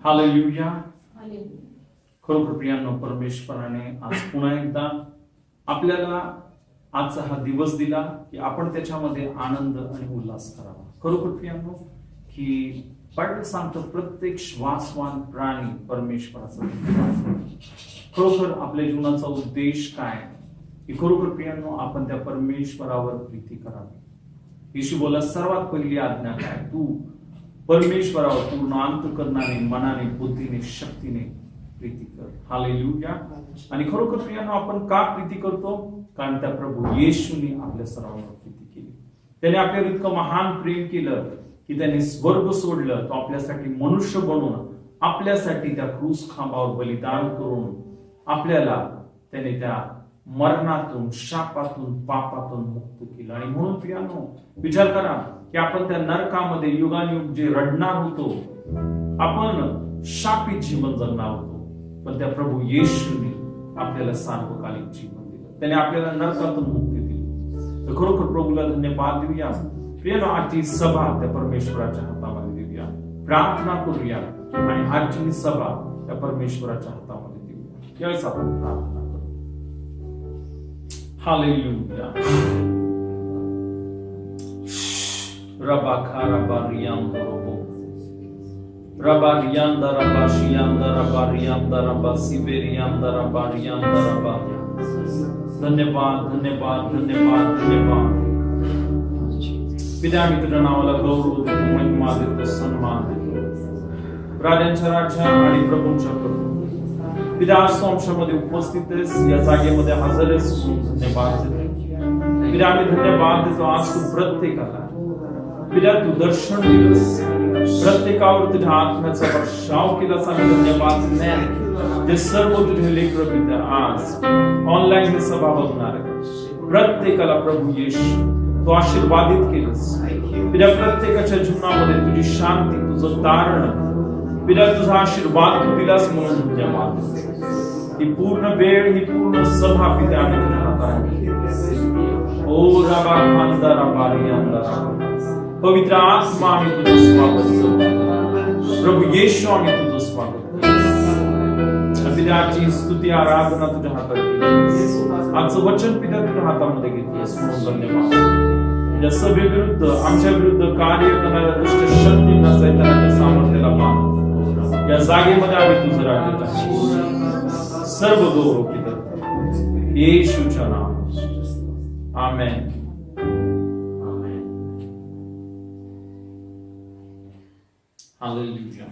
Hallelujah. खरोखर प्रियांनो, परमेश्वराने आज पुन्हा एकदा आपल्याला आजचा हा दिवस दिला की आपण त्याच्यामध्ये आनंद आणि उल्हास करावा. खरोखर प्रियांनो, की बायबल सांगतं प्रत्येक श्वासवान प्राणी परमेश्वराचा. खरोखर आपल्या जीवनाचा उद्देश काय की खरोखर प्रियांनो आपण त्या परमेश्वरावर प्रीती करावी. येशू बोला सर्वात पहिली आज्ञा काय, तू परमेश्वरावर पूर्ण अंतःकरणाने, मनाने, बुद्धीने, शक्तीने प्रीती कर. हालेलुया. आणि खरोखर प्रियांनो आपण का प्रीती करतो? कारण त्या प्रभू येशूने आपल्या सर्वांवर प्रीती केली. त्याने आपल्यावर इतकं महान प्रेम केलं की त्याने स्वर्ग सोडलं, तो आपल्यासाठी मनुष्य बनून आपल्यासाठी त्या क्रूस खांबावर बलिदान करून आपल्याला त्याने त्या मरणातून, शापातून, पापातून मुक्त केलं. आणि म्हणून प्रियांनो विचार करा की आपण त्या नरकामध्ये युगानुयुग जे रडणार होतो, आपण शापित जीवन जगणार होतो, पण त्या प्रभू येशूने आपल्याला सार्वकालिक जीवन दिलं. त्याने आपल्याला नरकातून मुक्ती दिली. तर खरोखर प्रभूला धन्यवाद देऊया. प्रियांनो आजची सभा त्या परमेश्वराच्या हातामध्ये देऊया, प्रार्थना करूया आणि आजची सभा त्या परमेश्वराच्या हातामध्ये देऊया. यावेळेस आपण प्रार्थना करू. हालेलुया. रबा खारबा रियांदा रोबो रबा रियांदा रबा शियांदा रबा रियांदा रबा सिबेरियांदा रबा रियांदा रबा. धन्यवाद धन्यवाद धन्यवाद धन्यवाद. पिता, मी तुझ्या नावाला गौरव देतो, महिमा देतो, सन्मान देतो. राजांच्या राजा आणि प्रभूंच्या प्रभू पिता, आज तू आमच्यामध्ये उपस्थित आहेस, या जागेमध्ये हजर आहेस, धन्यवाद देतो. पिता, आम्ही धन्यवाद देतो आज तू प्रत्येकाला पिता तू दर्शन दिलंस, प्रत्येकावर तुझ्या आत्म्याचा वर्षाव केलास. आम्ही धन्यवाद. ते सर्व तुझे लेकर पिता आज ऑनलाईन ही सभा बघणार आहे, प्रत्येकाला प्रभू येशू तू आशीर्वादित केलंस. पिता, प्रत्येकाच्या जीवनामध्ये तुझी शांती, तुझं तारण पिता, तुझा आशीर्वाद तू दिलास म्हणून धन्यवाद. ही पूर्ण वेळ, ही पूर्ण सभा पिता आम्ही तुझ्या हातात. ओ रबा खांदा रबा रियांदा रबा. पवित्र आत्मा आम्ही तुझं स्वागत करतो. प्रभू येशू आम्ही तुझं स्वागत करतो. पिता, आजची स्तुती आराधना तुझ्या हातात घेतलीस. आजचं वचन पिता तुझ्या हातामध्ये घेतलीस म्हणून धन्यवाद. या सभेविरुद्ध, आमच्या विरुद्ध कार्य करणाऱ्या दुष्ट शक्तींना, सैतानाच्या सामर्थ्याला मान. या जागेमध्ये आम्ही तुझं राज्य टाकू. सर्व गौरव पिता येशूच्या नावात. आमेन. हालेलुया.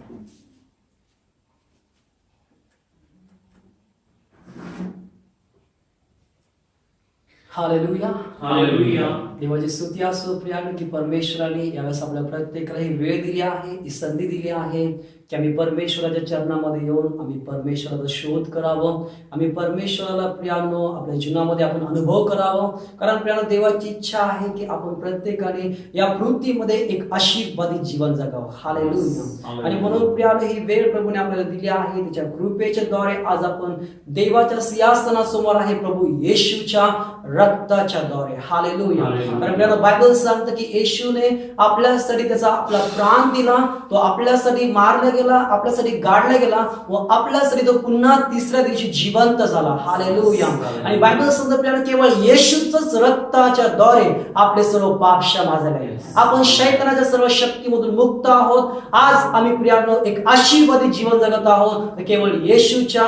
हालेलुया. हालेलुया. देवाची स्तुती असो प्रियानो की परमेश्वराने यावेळेस आपल्या प्रत्येकाला ही वेळ दिली आहे, ही संधी दिली आहे की आम्ही परमेश्वराच्या चरणामध्ये येऊन आम्ही परमेश्वराचा शोध करावं, आम्ही परमेश्वराला प्रियानो आपल्या जीवनामध्ये आपण अनुभव करावं. कारण प्रियानो देवाची इच्छा आहे की आपण प्रत्येकाने या पृथ्वीमध्ये एक आशीर्वादित जीवन जगावं. हालेलुया. आणि म्हणून प्रियानो ही वेळ प्रभूने आपल्याला दिली आहे, त्याच्या कृपेच्या द्वारे आज आपण देवाच्या सिंहासनासमोर आहे, प्रभू येशूच्या रक्ताच्या द्वारे. हालेलुया. कारण प्रियानो बायबल सांगतं की येशूने आपल्यासाठी त्याचा आपला प्राण दिला, तो आपल्यासाठी मारला गेला, आपल्यासाठी गाडला गेला व आपल्यासाठी तो पुन्हा तिसऱ्या दिवशी जिवंत झाला. हालेलुया. आणि बायबल सांगतं प्रियानो केवळ येशूच्याच रक्ताच्या द्वारे आपले सर्व पाप क्षमा झाले. आपण शैतानाच्या सर्व शक्तीमधून मुक्त आहोत. आज आम्ही प्रियानो एक आशीर्वादित जीवन जगत आहोत केवळ येशूच्या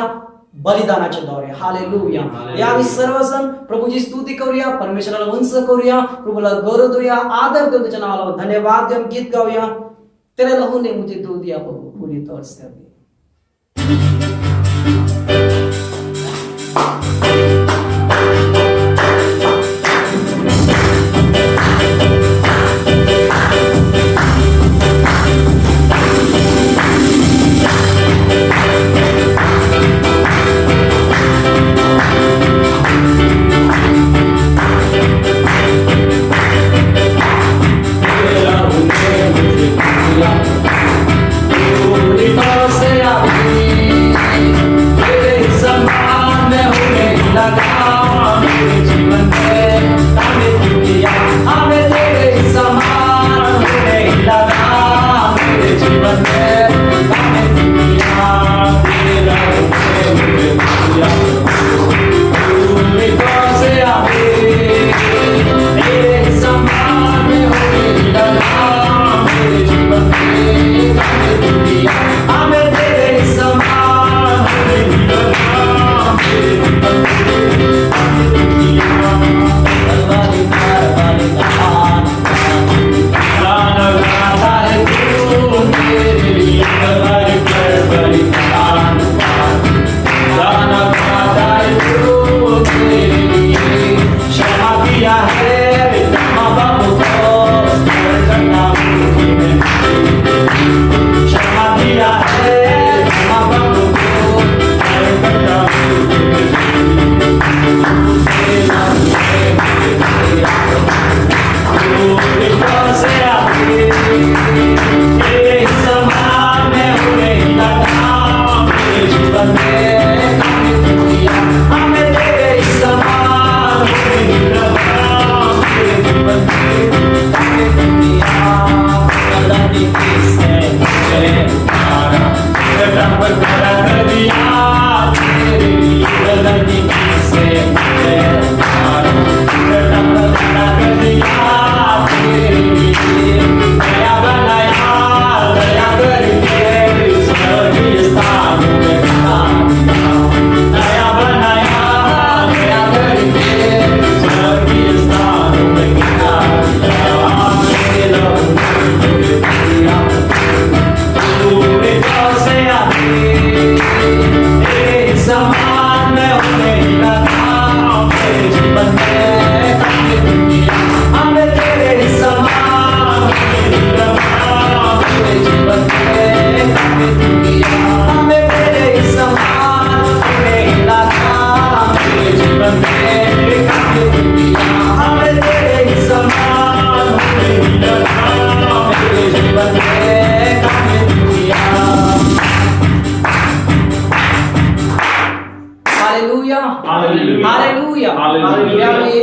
बलिदानाच्या द्वारे. हालेलुया. या आम्ही सर्वजण प्रभूची स्तुती करूया, परमेश्वराला वंश करूया, प्रभूला गौरव देऊया, आदर देऊन त्याच्या नावाला धन्यवाद देऊन गीत गाऊया. तेरे लहू ने मुझे धो दिया प्रभू पूरी तौर से. पूरी तौर से आगे तेरे समान में होने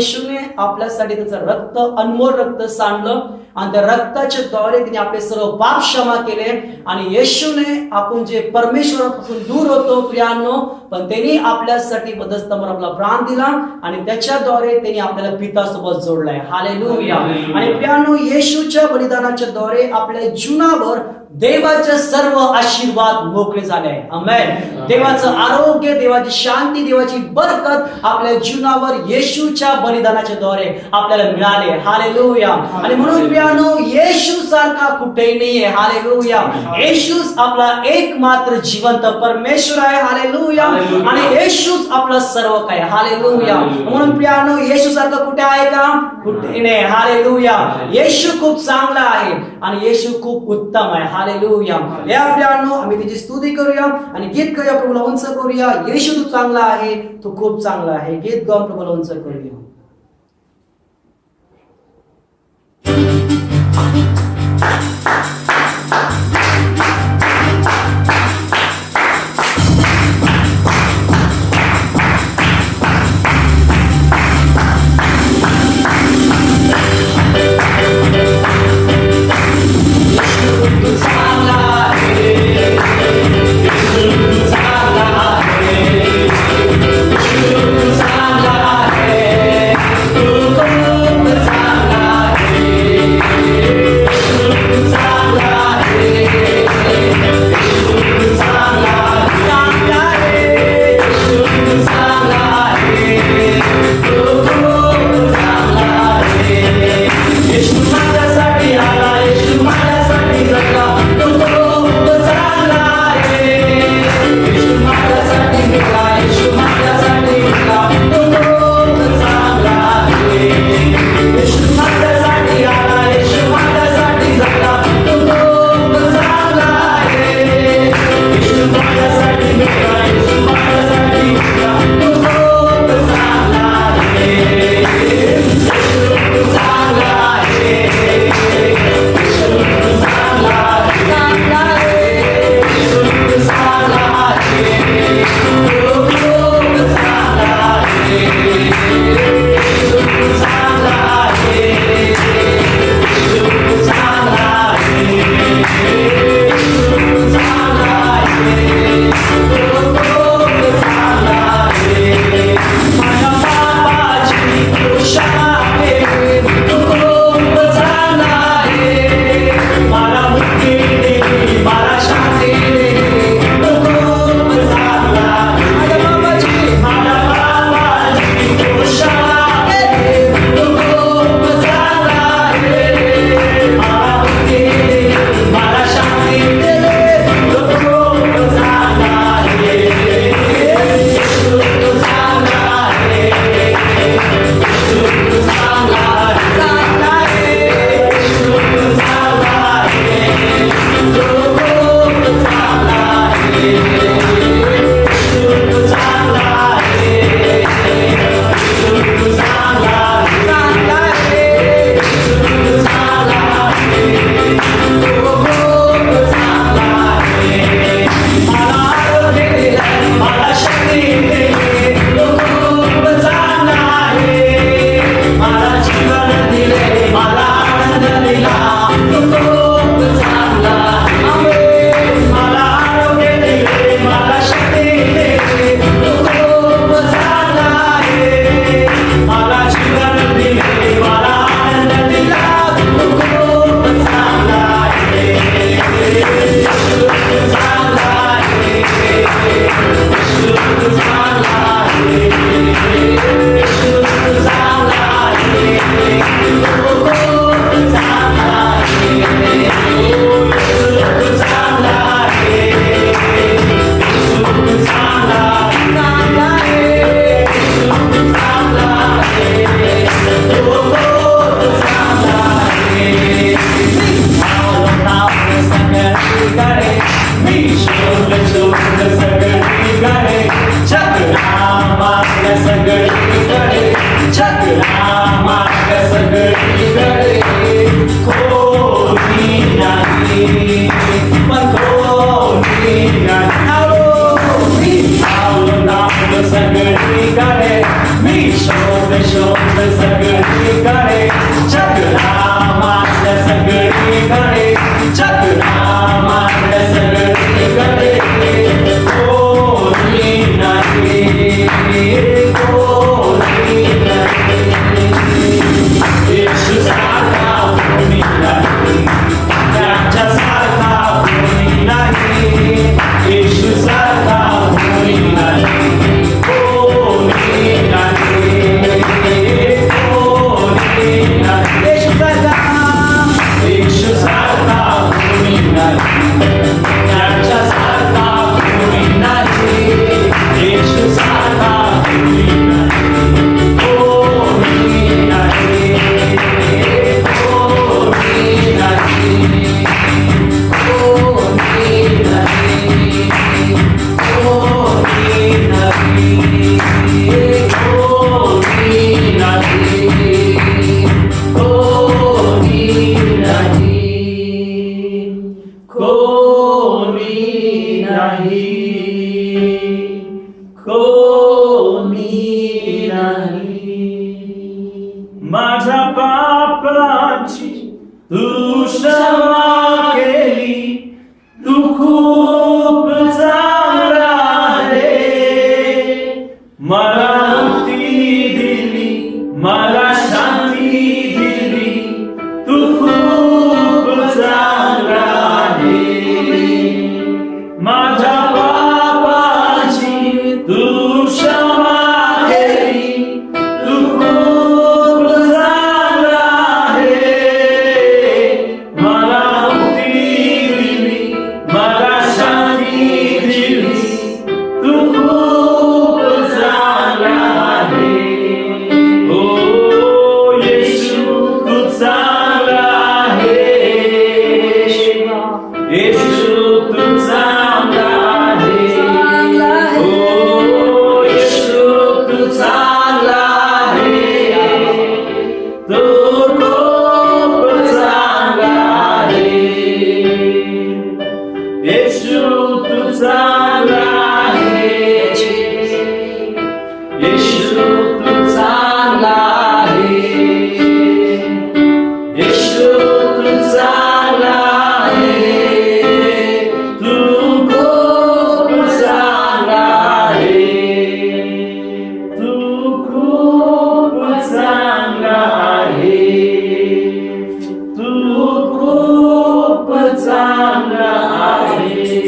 येशूने आपल्यासाठी त्याचं रक्त, अनमोल रक्त सांडलं आणि त्या रक्ताच्या द्वारे तिने आपले सर्व पाप क्षमा केले. आणि येशूने आपण जे परमेश्वरापासून दूर होतो प्रियांनो, पण त्यांनी आपल्यासाठी बदस्तंभावर आपला प्राण दिला आणि त्याच्याद्वारे त्यांनी आपल्याला पितासोबत जोडलाय. हालेलुया. आणि प्रियांनो, येशूच्या बलिदानाच्या द्वारे आपल्या जीवनावर देवाचे सर्व आशीर्वाद मोकळे झाले. आमेन. देवाचं आरोग्य, देवाची शांती, देवाची बरकत आपल्या जीवनावर येशूच्या बलिदानाच्या द्वारे आपल्याला मिळाले. हालेलुया. आणि म्हणून प्रियांनो, येशू सारखा कुठेही नाहीये. हालेलुया. येशूच आपला एकमात्र जिवंत परमेश्वर आहे. हालेलुया. आणि येशूच आपला सर्व काय. हालेलुया. म्हणून प्रियांनो, येशू सारखा कुठे आहे का? कुठे नाही. हालेलुया. येशू खूप चांगला आहे आणि येशू खूप उत्तम आहे. हालेलुया. या प्रियांनो, आम्ही त्याची स्तुती करूया आणि गीत करूया, प्रभूला उंच करूया. येशू तू चांगला आहे, तू खूप चांगला आहे. गीत गाऊन प्रभूला उंच करूया. सगळीकडे मी शोध कोणी नाही, कोणी नाही. माझ्या पापाची तू क्षमा केली, तू खूप चांगला आहे. मला मुक्ती दिली, मला शांती दिली, तू खूप चांगला आहे. माझ्या पापाची तू क्षमा केली, तू खूप चांगला आहे. मला मुक्ती दिली, मला शांती दिली, तू खूप चांगला आहे. ओ येशू तू चांगला आहे. येशू तू चांगला आहे. ओ येशू तू चांगला आहे. तू खूप चांगला आहे. येशू तू चांगला आहे. येशू तू चांगला आहे. येशू तू चांगला आहे. तू खूप चांगला आहे. तू खूप चांगला आहे. तू खूप चांगला आहे.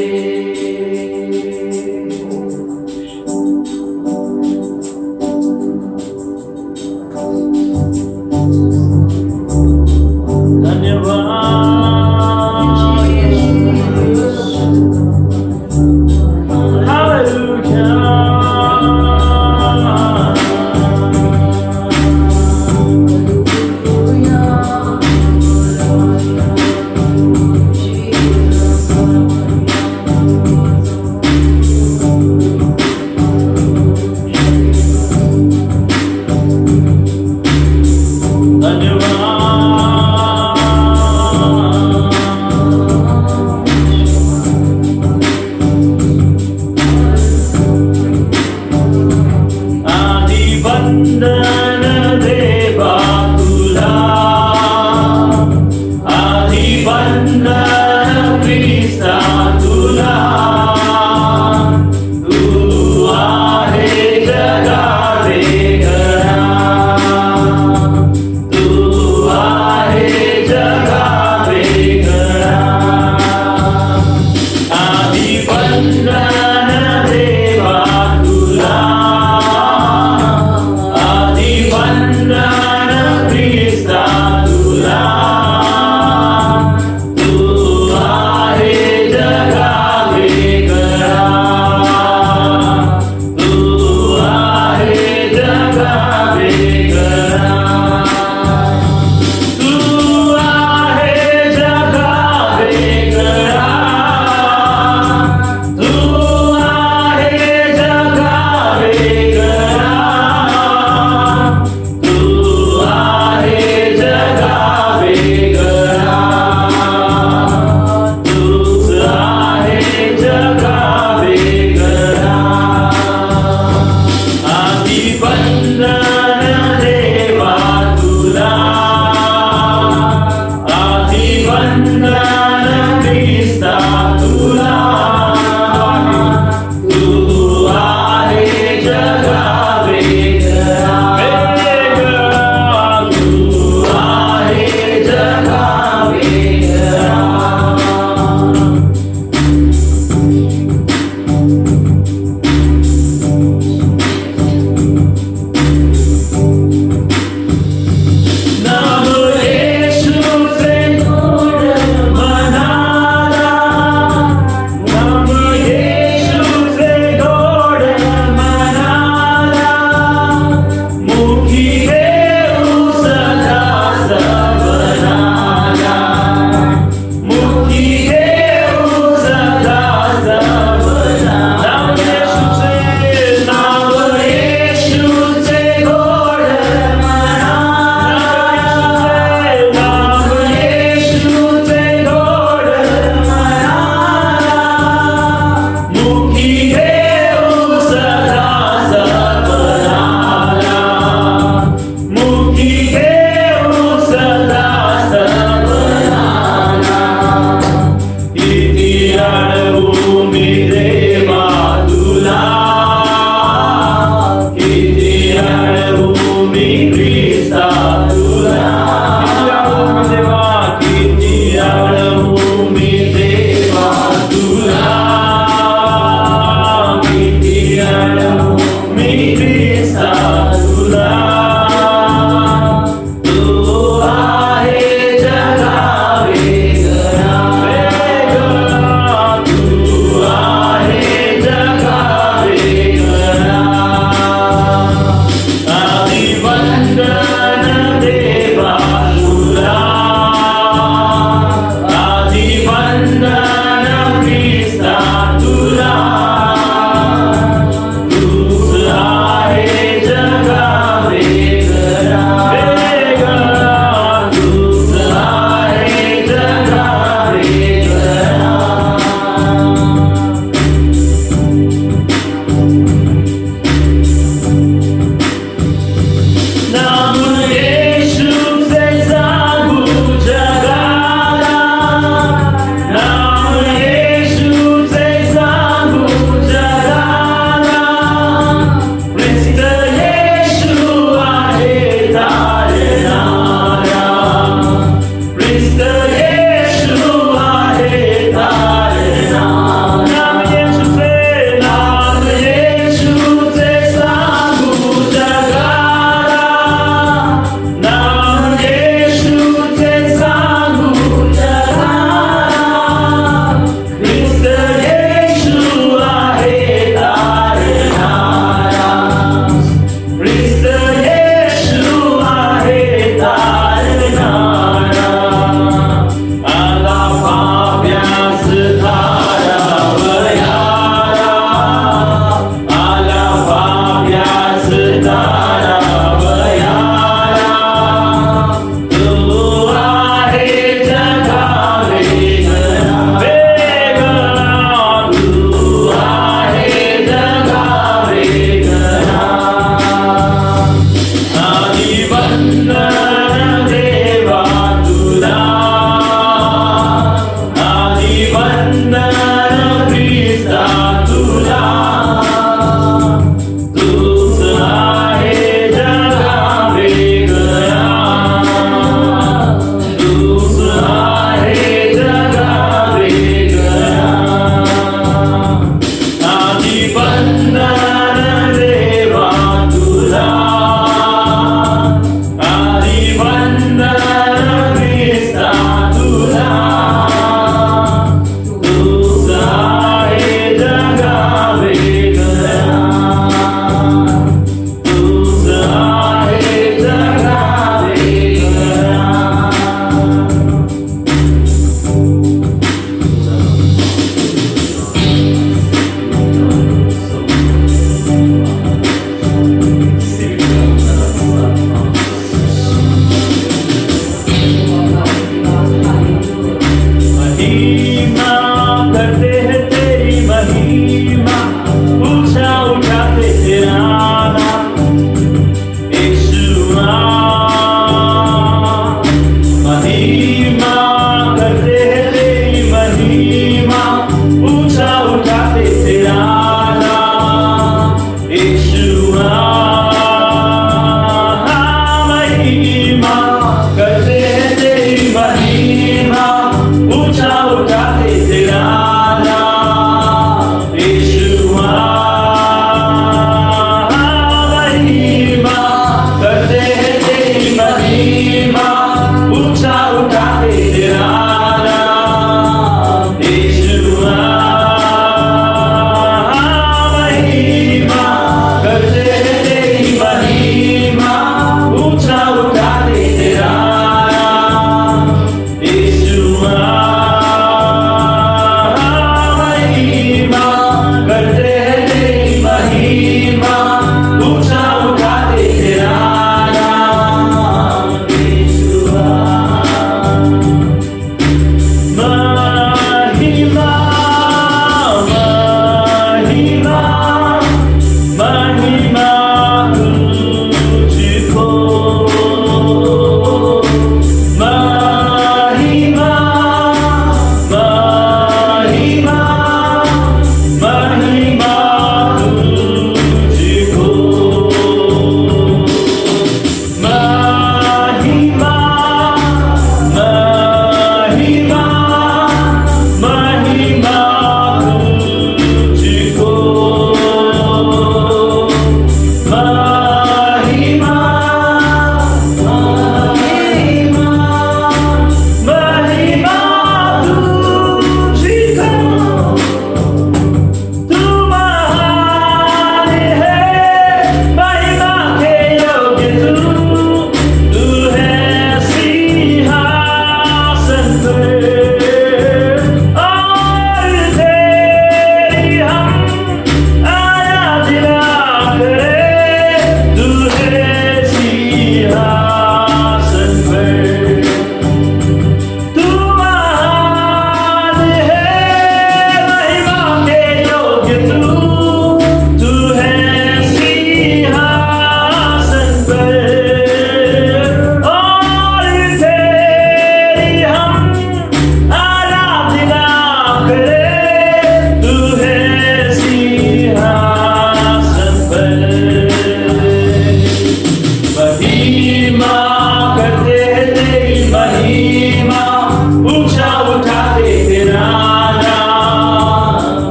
तुला तू आहे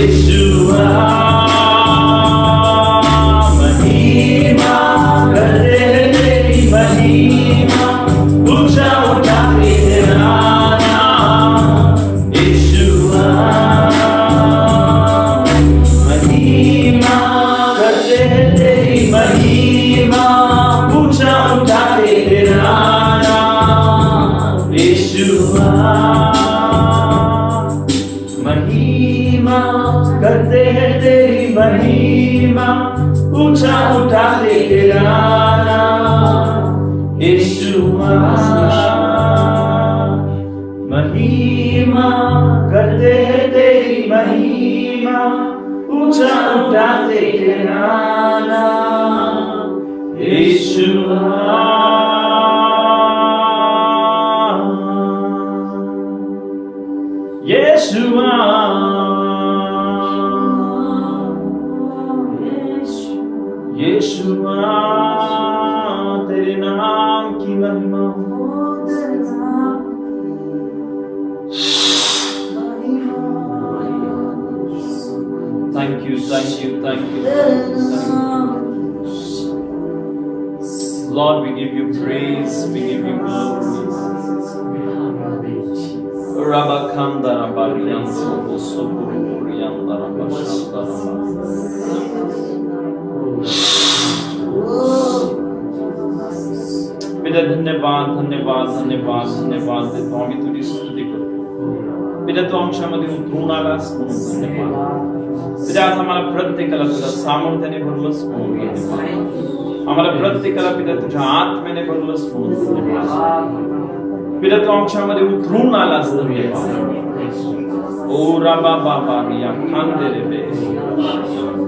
यीशुआ महिमा करते हैं तेरी महिमा ऊंचा उठा के तेरा नाम यीशुआ महिमा करते हैं तेरी महिमा ऊंचा उठा के तेरा नाम यीशुआ महिमा करते हैं तेरी महिमा ऊंचा उठा दे तेरा नाम यीशुआ महिमा करते हैं तेरी महिमा ऊंचा उठा दे तेरा नाम यीशुआ यीशुआ यीशुआ तेरे नाम की महिमा Thank you, thank you, thank you, thank you, thank you. Lord, we give you praise, we give you glory. Rabakanda Rabarian Sobosopurian Darabashanda पिता धन्यवाद धन्यवाद धन्यवाद धन्यवाद देतो आम्ही तुझी स्तुती करतो पिता तू आमच्यामध्ये उतरून आलास म्हणून धन्यवाद पिता आज आम्हाला प्रत्येकाला तुझ्या सामर्थ्याने भरलंस म्हणून धन्यवाद आम्हाला प्रत्येकाला पिता तुझ्या आत्म्याने भरलंस म्हणून धन्यवाद पिता तू आमच्यामध्ये उतरून आलास धन्यवाद ओ राबा बाबा या खांदे रे बे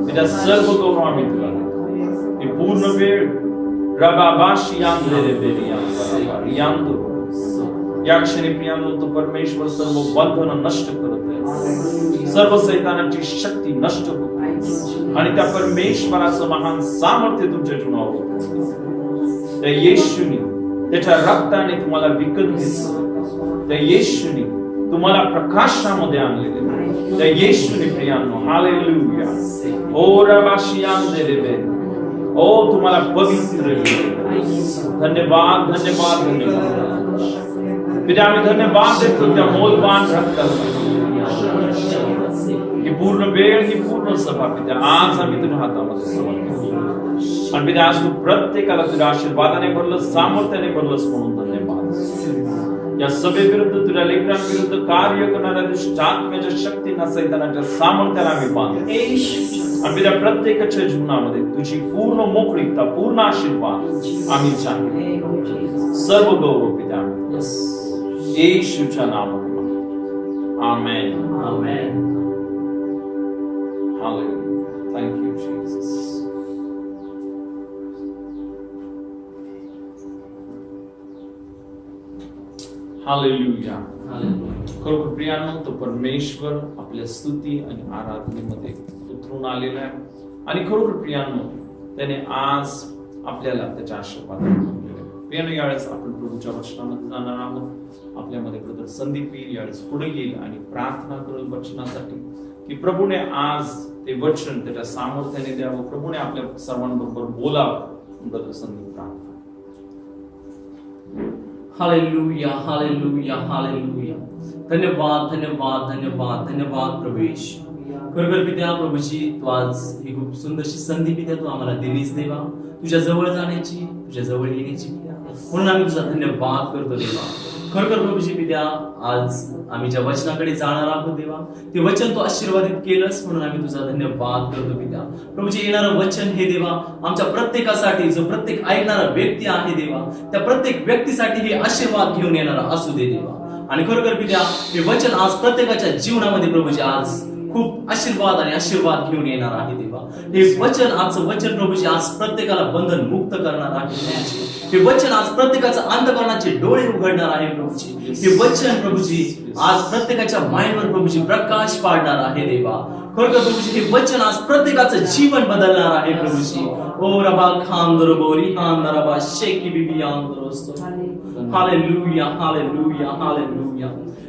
पिता सर्व करू आम्ही तुला देतो पूर्ण वेळ रबाबाशी आंधळे या क्षणी प्रियांनो तो परमेश्वर सर्व बंधन नष्ट करत आहे सर्व सैतानाची शक्ती नष्ट होते आणि त्या परमेश्वराचं महान सामर्थ्य तुमच्या जीवनावर त्या येशूने त्याच्या रक्ताने तुम्हाला विकत घेतलं त्या येशूने तुम्हाला प्रकाशामध्ये आणलेले त्या येशूने प्रियांनो हालेलुया ओ रबाशी आंधळे ओ तुम्हाला पवित्र धन्यवाद धन्यवाद धन्यवाद पिता आम्ही धन्यवाद देतो त्या मोलवान रक्तासाठी पूर्ण वेळ ही पूर्ण सभा पिता आज आम्ही तुझ्या हातामध्ये समर्पित आणि पिता आज तू प्रत्येकाला तुझ्या आशीर्वादाने भरलं सामर्थ्याने भरलंस म्हणून धन्यवाद या सभेविरुद्ध तुझ्या लेकरांविरुद्ध कार्य करणाऱ्या दुष्ट आत्म्याच्या शक्तींना सैतानाच्या सामर्थ्याला आम्ही बांधतो आणि त्या प्रत्येकाच्या जीवनामध्ये तुझी पूर्ण मोकळीकता पूर्ण आशीर्वाद आम्ही चाहतो सर्व गौरव पिता येशूच्या नामात आमेन आमेन हालेलुया थँक यू जीसस हालेलुया खरोखर प्रियांनो तो परमेश्वर आपल्या स्तुती आणि आराधनेमध्ये उतरून आलेला आहे आणि खरोखर प्रियांनो त्याने आज आपल्याला त्याच्या आशीर्वादाने भरलेलं आहे प्रियांनो यावेळेस आपण प्रभूच्या वचनामध्ये जाणार आहोत आपल्यामध्ये ब्रदर संदीप यावेळेस पुढे येईल आणि प्रार्थना करेल वचनासाठी की प्रभूने आज ते वचन त्याच्या सामर्थ्याने द्यावं प्रभूने आपल्या सर्वांबरोबर बोलावं ब्रदर संदीप प्रार्थना हालेलुया हालेलुया हालेलुया धन्यवाद धन्यवाद धन्यवाद धन्यवाद प्रभेश खरोखर पित्या प्रभूजी तू आज ही खूप सुंदरशी संधी पित्या तू आम्हाला दिलीस देवा तुझ्या जवळ जाण्याची तुझ्या जवळ येण्याची म्हणून आम्ही तुझा धन्यवाद करतो देवा खरोखर प्रभूजी पित्या आज आम्ही ज्या वचनाकडे जाणार आहोत देवा ते वचन तू आशीर्वादित केलंस म्हणून आम्ही तुझा धन्यवाद करतो पित्या प्रभूजी येणारं वचन हे देवा आमच्या प्रत्येकासाठी जो प्रत्येक ऐकणारा व्यक्ती आहे देवा त्या प्रत्येक व्यक्तीसाठी हे आशीर्वाद घेऊन येणारा असू दे देवा आणि खरोखर पित्या हे वचन आज प्रत्येकाच्या जीवनामध्ये प्रभूजी आज खूप आशीर्वाद आणि आशीर्वाद घेऊन येणार आहे देवा हे वचन आजचं वचन प्रभूजी आज प्रत्येकाला बंधन मुक्त करणार आहे हे वचन आज प्रत्येकाचा अंतःकरणाचे डोळे उघडणार आहे प्रभूजी हे वचन प्रभूजी आज प्रत्येकाच्या माइंडवर प्रभूजी प्रकाश पाडणार आहे देवा खरोखर प्रभूजी हे वचन आज प्रत्येकाचं जीवन बदलणार आहे प्रभूजी ओ रबा खांदर बोरी खांदरबा शेकी बिबी आंदरोस्तो हालेलुया हालेलुया हालेलुया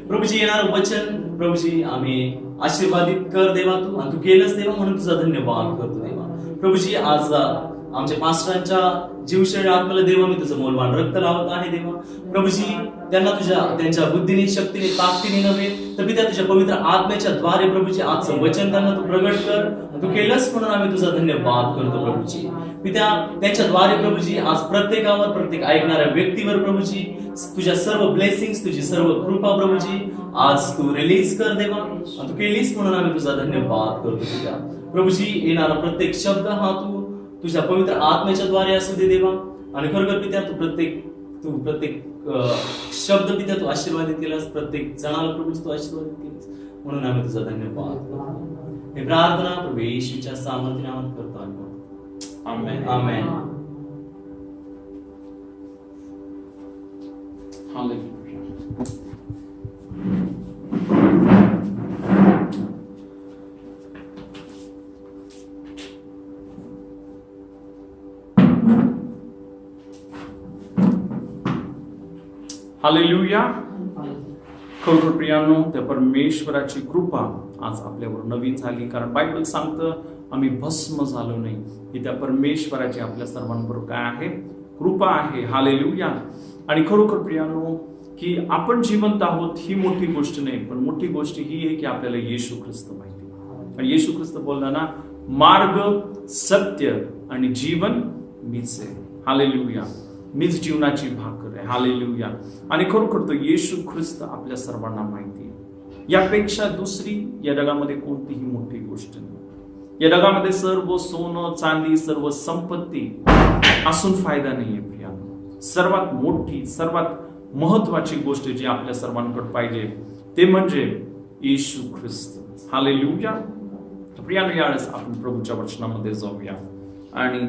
प्रभूजी येणार वचन प्रभूजी आम्ही आशीर्वादित कर देवा तू, आणि तू केलंस देवा, म्हणून तुझा धन्यवाद करतो देवा. प्रभूजी आज आमच्या पास्टरांच्या जीवशैली आत्म्याला देवा मी तुझं मौल्यवान रक्त लावत आहे देवा. प्रभूजी त्यांना त्यांच्या बुद्धीने, शक्तीने, ताकदीने नव्हे तर पित्या तुझ्या पवित्र आत्म्याच्या द्वारे प्रभूजी आजचं वचन त्यांना तू प्रगट कर. तू केलंस म्हणून आम्ही तुझा धन्यवाद करतो प्रभूजी. पित्या त्यांच्याद्वारे प्रभूजी आज प्रत्येकावर, प्रत्येक ऐकणाऱ्या व्यक्तीवर प्रभूजी तुझ्या सर्व ब्लेसिंग्स, तुझी सर्व कृपा प्रभूजी आज तू रिलीज कर देवा. तू केलीस म्हणून आम्ही तुझा धन्यवाद करतो पित्या. प्रभूजी येणारा प्रत्येक शब्द हा तू तुझ्या पवित्र आत्म्याच्या द्वारे असू दे देवा. आणि खरोखर पित्या तू प्रत्येक शब्द पित्या तू आशीर्वादित केलास, प्रत्येक जणाला प्रभूजी तू आशीर्वादित केलास म्हणून आम्ही तुझा धन्यवाद करतो. हे प्रार्थना प्रभू येशूच्या सामर्थ्य नावात करतो आम्ही. आमेन. आमेन. हालेलुया. खरोखर प्रियांनो, त्या परमेश्वराची कृपा आज आपल्यावर नवीन झाली. कारण बायबल सांगतं आम्ही भस्म झालो नाही, की त्या परमेश्वराची आपल्या सर्वांबरोबर काय आहे, कृपा आहे. हालेलुया. आणि खरोखर प्रियांनो, की आपण जिवंत आहोत ही मोठी गोष्ट नाही, पण मोठी गोष्ट ही आहे की आपल्याला येशू ख्रिस्त माहिती आहे. आणि येशू ख्रिस्त बोलला ना, मार्ग, सत्य आणि जीवन मीच आहे. हालेलुया. मीच जीवनाची भाकर आहे. हालेलुया. आणि खरोखर तो येशू ख्रिस्त आपल्या सर्वांना माहिती आहे. यापेक्षा दुसरी या जगामध्ये कोणतीही मोठी गोष्ट नाही. या जगामध्ये सर्व सोनं चांदी, सर्व संपत्ती असून फायदा नाहीये प्रियांनो. सर्वात मोठी, सर्वात महत्वाची गोष्ट जी आपल्या सर्वांकडे पाहिजे ते म्हणजे येशू ख्रिस्त. हालेलुया. प्रियांनो, यावेळेस आपण प्रभूच्या वचनामध्ये जाऊया. आणि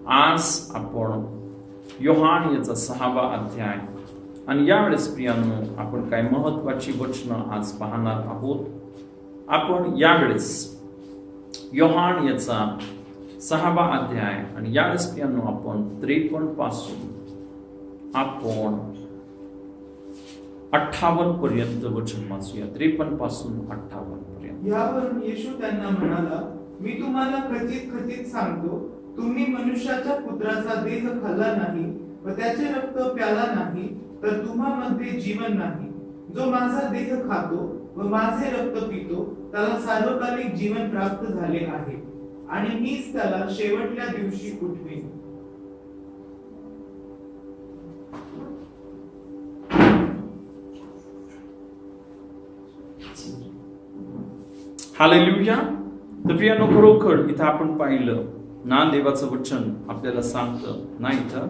आज आपण योहान याचा 6वा अध्याय, आणि यावेळेस प्रियांनो आपण काय महत्वाची वचनं आज पाहणार आहोत. आपण यावेळेस योहान याचा 6वा अध्याय, आणि यावेळेस प्रियांनो आपण 53 पासून आपण 58 पर्यंत वचन वाचूया. 53 पासून 58 पर्यंत. यावरून येशू त्यांना म्हणाला, मी तुम्हाला खचित खचित सांगतो, तुम्ही मनुष्याच्या पुत्राचा देह खाल्ला नाही व त्याचे रक्त प्याला नाही तर तुम्हामध्ये जीवन नाही. जो माझा देह खातो व माझे रक्त पितो त्याला सार्वकालिक जीवन प्राप्त झाले आहे, आणि मीच त्याला शेवटल्या दिवशी उठवेन. हालेलुया. तर प्रियांनो, खरोखर इथं आपण पाहिलं ना, देवाचं वचन आपल्याला सांगतं ना इथं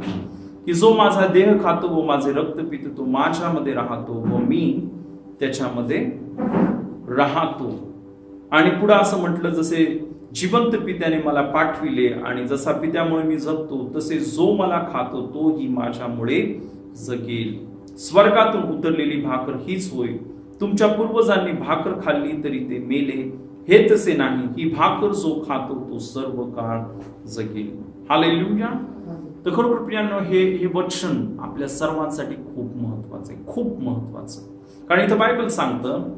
की जो माझा देह खातो व माझे रक्त पितो तो माझ्यामध्ये राहतो व मी त्याच्यामध्ये राहतो. आणि पुढे असं म्हटलं, जसे जिवंत पित्याने मला पाठविले आणि जसा पित्यामुळे मी जगतो तसे जो मला खातो तोही माझ्यामुळे जगेल. स्वर्गातून उतरलेली भाकर हीच होय. तुमच्या पूर्वजांनी भाकर खाल्ली तरी ते मेले, हे तसे नाही. ही भाकर जो खातो तो सर्व काळ जगेल. हालेलुया. तर खरोखर प्रियांनो, हे वचन आपल्या सर्वांसाठी खूप महत्वाचं आहे, खूप महत्वाचं. कारण इथं बायबल सांगतं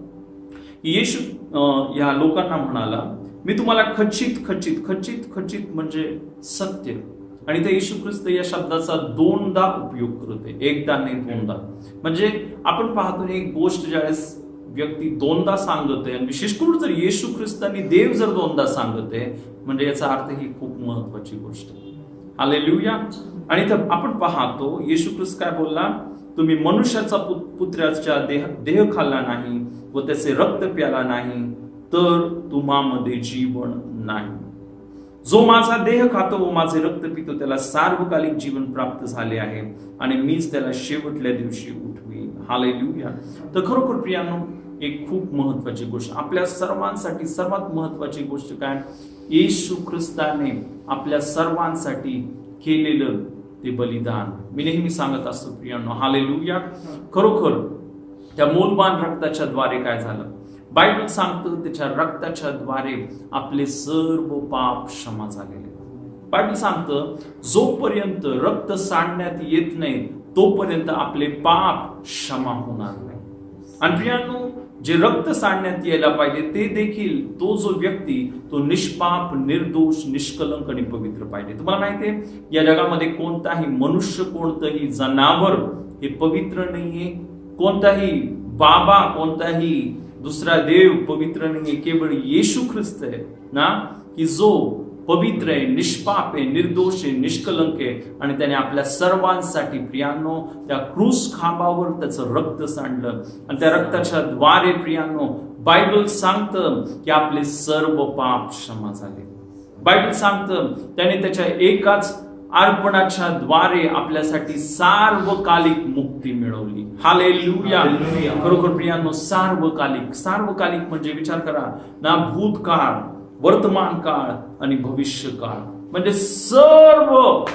येशू या लोकांना म्हणाला, मी तुम्हाला खचित खचित खचित खचित म्हणजे सत्य. आणि ते येशू ख्रिस्त या शब्दाचा 2दा उपयोग करते, एकदा नाही 2दा. म्हणजे आपण पाहतो एक गोष्ट ज्यावेळेस व्यक्ती 2दा सांगते, आणि विशेष करून जर येशू ख्रिस्तानी देव जर 2दा सांगते, म्हणजे याचा अर्थ ही खूप महत्वाची गोष्ट आहे. हालेलुया. आणि तर आपण पाहतो येशू ख्रिस्त काय बोलला, तुम्ही मनुष्याचा पुत्राचा देह खाल्ला नाही व त्याचे रक्त प्याला नाही तर तुम्हामध्ये जीवन नाही. जो माझा देह खातो व माझे रक्त पितो त्याला सार्वकालिक जीवन प्राप्त झाले आहे, आणि मीच त्याला शेवटल्या दिवशी उठवीन. हालेलुया. तर खरोखर प्रियांनो, एक खूप महत्वाची गोष्ट आपल्या सर्वांसाठी, सर्वात महत्वाची गोष्ट काय, येशू ख्रिस्ताने आपल्या सर्वांसाठी केलेलं ते बलिदान. मी नेहमी सांगत असतो प्रियांनो, हालेलुया. खरोखर त्या मौल्यवान रक्ताच्या द्वारे काय झालं, बायबल सांगतं त्याच्या रक्ताच्या द्वारे आपले सर्व पाप क्षमा झालेले. बायबल सांगतं जोपर्यंत रक्त सांडण्यात येत नाही तोपर्यंत आपले पाप क्षमा होणार नाही. आणि प्रियांनो, जे रक्त सांडण्यात यायला पाहिजे ते देखील तो जो व्यक्ती तो निष्पाप, निर्दोष, निष्कलंक आणि पवित्र पाहिजे. तुम्हाला माहितीये या जगामध्ये कोणताही मनुष्य, कोणतंही जनावर हे पवित्र नाहीये. कोणताही बाबा, कोणताही दुसरा देव पवित्र नाहीये. केवळ येशू ख्रिस्त आहे ना, की जो पवित्र आहे, निष्पाप आहे, निर्दोष आहे, निष्कलंक आहे. आणि त्याने आपल्या सर्वांसाठी प्रियांनो त्या क्रूस खांबावर त्याचं रक्त सांडलं आणि त्या रक्ताच्या द्वारे प्रियांनो बायबल सांगतं की आपले सर्व पाप क्षमा झाले. बायबल सांगतं त्याने त्याच्या एकाच अर्पणाच्या द्वारे आपल्यासाठी सार्वकालिक मुक्ती मिळवली. हालेलुया. खरोखर प्रियांनो सार्वकालिक म्हणजे विचार करा ना, भूतकाळ, वर्तमान काळ आणि भविष्य काळ म्हणजे सर्व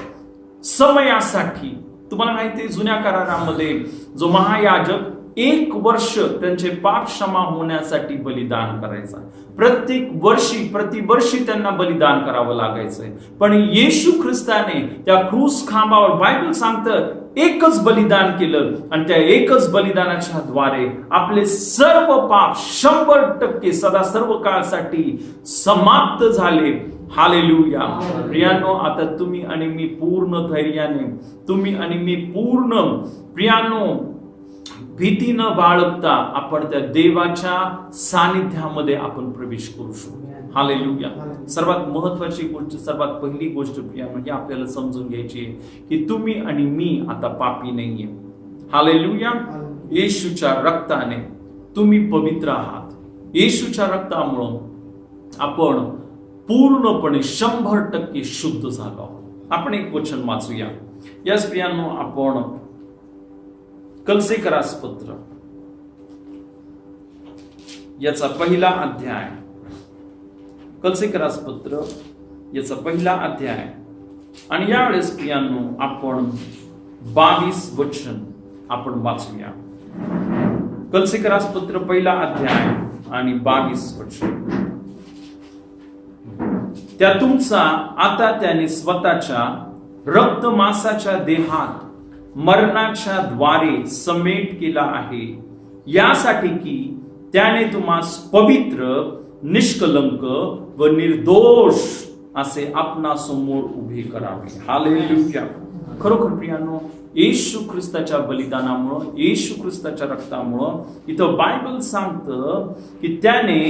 समयासाठी. तुम्हाला माहिती जुन्या करारामध्ये जो महायाजक 1 वर्ष त्यांचे पाप क्षमा होण्यासाठी बलिदान करायचा. प्रत्येक वर्षी प्रतिवर्षी त्यांना बलिदान करावं लागायचंय. पण येशू ख्रिस्ताने त्या क्रूस खांबावर बायबल सांगतं एकच बलिदान केलं आणि त्या एकच बलिदानाच्या द्वारे आपले सर्व पाप 100% सदा सर्व काळासाठी समाप्त झाले. हालेलुया. प्रियांनो, आता तुम्ही आणि मी पूर्ण धैर्याने, तुम्ही आणि मी पूर्ण प्रियांनो भीती न बाळगता आपण त्या देवाच्या सानिध्यामध्ये आपण प्रवेश करू शकतो. हालेलुया. सर्वात महत्वाची गोष्ट, सर्वात पहिली गोष्ट प्रियांनो ही आपल्याला समजून घ्यायची आहे की तुम्ही आणि मी आता पापी नाहीये. हालेलुया. येशूच्या रक्ताने तुम्ही पवित्र आहात. येशूच्या रक्तामुळं आपण पूर्णपणे 100% शुद्ध झालो आहोत. आपण एक वचन वाचूया. याच प्रियांनो आपण कलसेकरास पत्र याचा पहिला अध्याय, कलसेकरास पत्र याचा पहिला अध्याय आणि यावेळेस प्रियांनो आपण 22 वचन आपण वाचूया. कलसेकरास पत्र पहिला अध्याय आणि 22 वचन. त्या तुमचा आता त्याने स्वतःच्या रक्त मांसाच्या देहात मरणाच्या द्वारे समेट केला आहे, यासाठी की त्याने तुम्हास पवित्र, निष्कलंक व निर्दोष असे आपणासमोर उभे करावे. हालेलुया. खरोखर प्रियांनो, येशू ख्रिस्ताच्या बलिदानामुळं, येशू ख्रिस्ताच्या रक्तामुळं इथं बायबल सांगतं की त्याने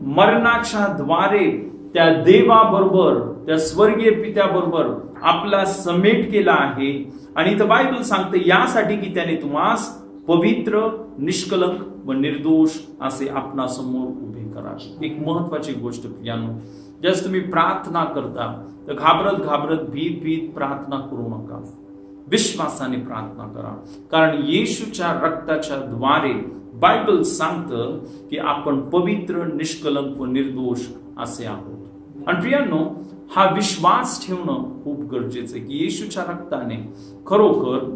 मरणाच्या द्वारे त्या देवाबरोबर, त्या स्वर्गीय पित्याबरोबर आपला समेट केला आहे. आणि इथं बायबल सांगतं यासाठी की त्याने तुम्हास पवित्र, निष्कलंक व निर्दोष असे आपणासमोर उभे करावे. एक महत्वाची गोष्ट प्रियांनो, ज्यास तुम्ही प्रार्थना करता तर घाबरत भीत प्रार्थना करू नका. विश्वासाने प्रार्थना करा, कारण येशूच्या रक्ताच्या द्वारे बायबल सांगतं की आपण पवित्र, निष्कलंक व निर्दोष असे आहोत. आणि प्रियांनो, हा विश्वास ठेवणं खूप गरजेचं आहे की येशूच्या रक्ताने, खरोखर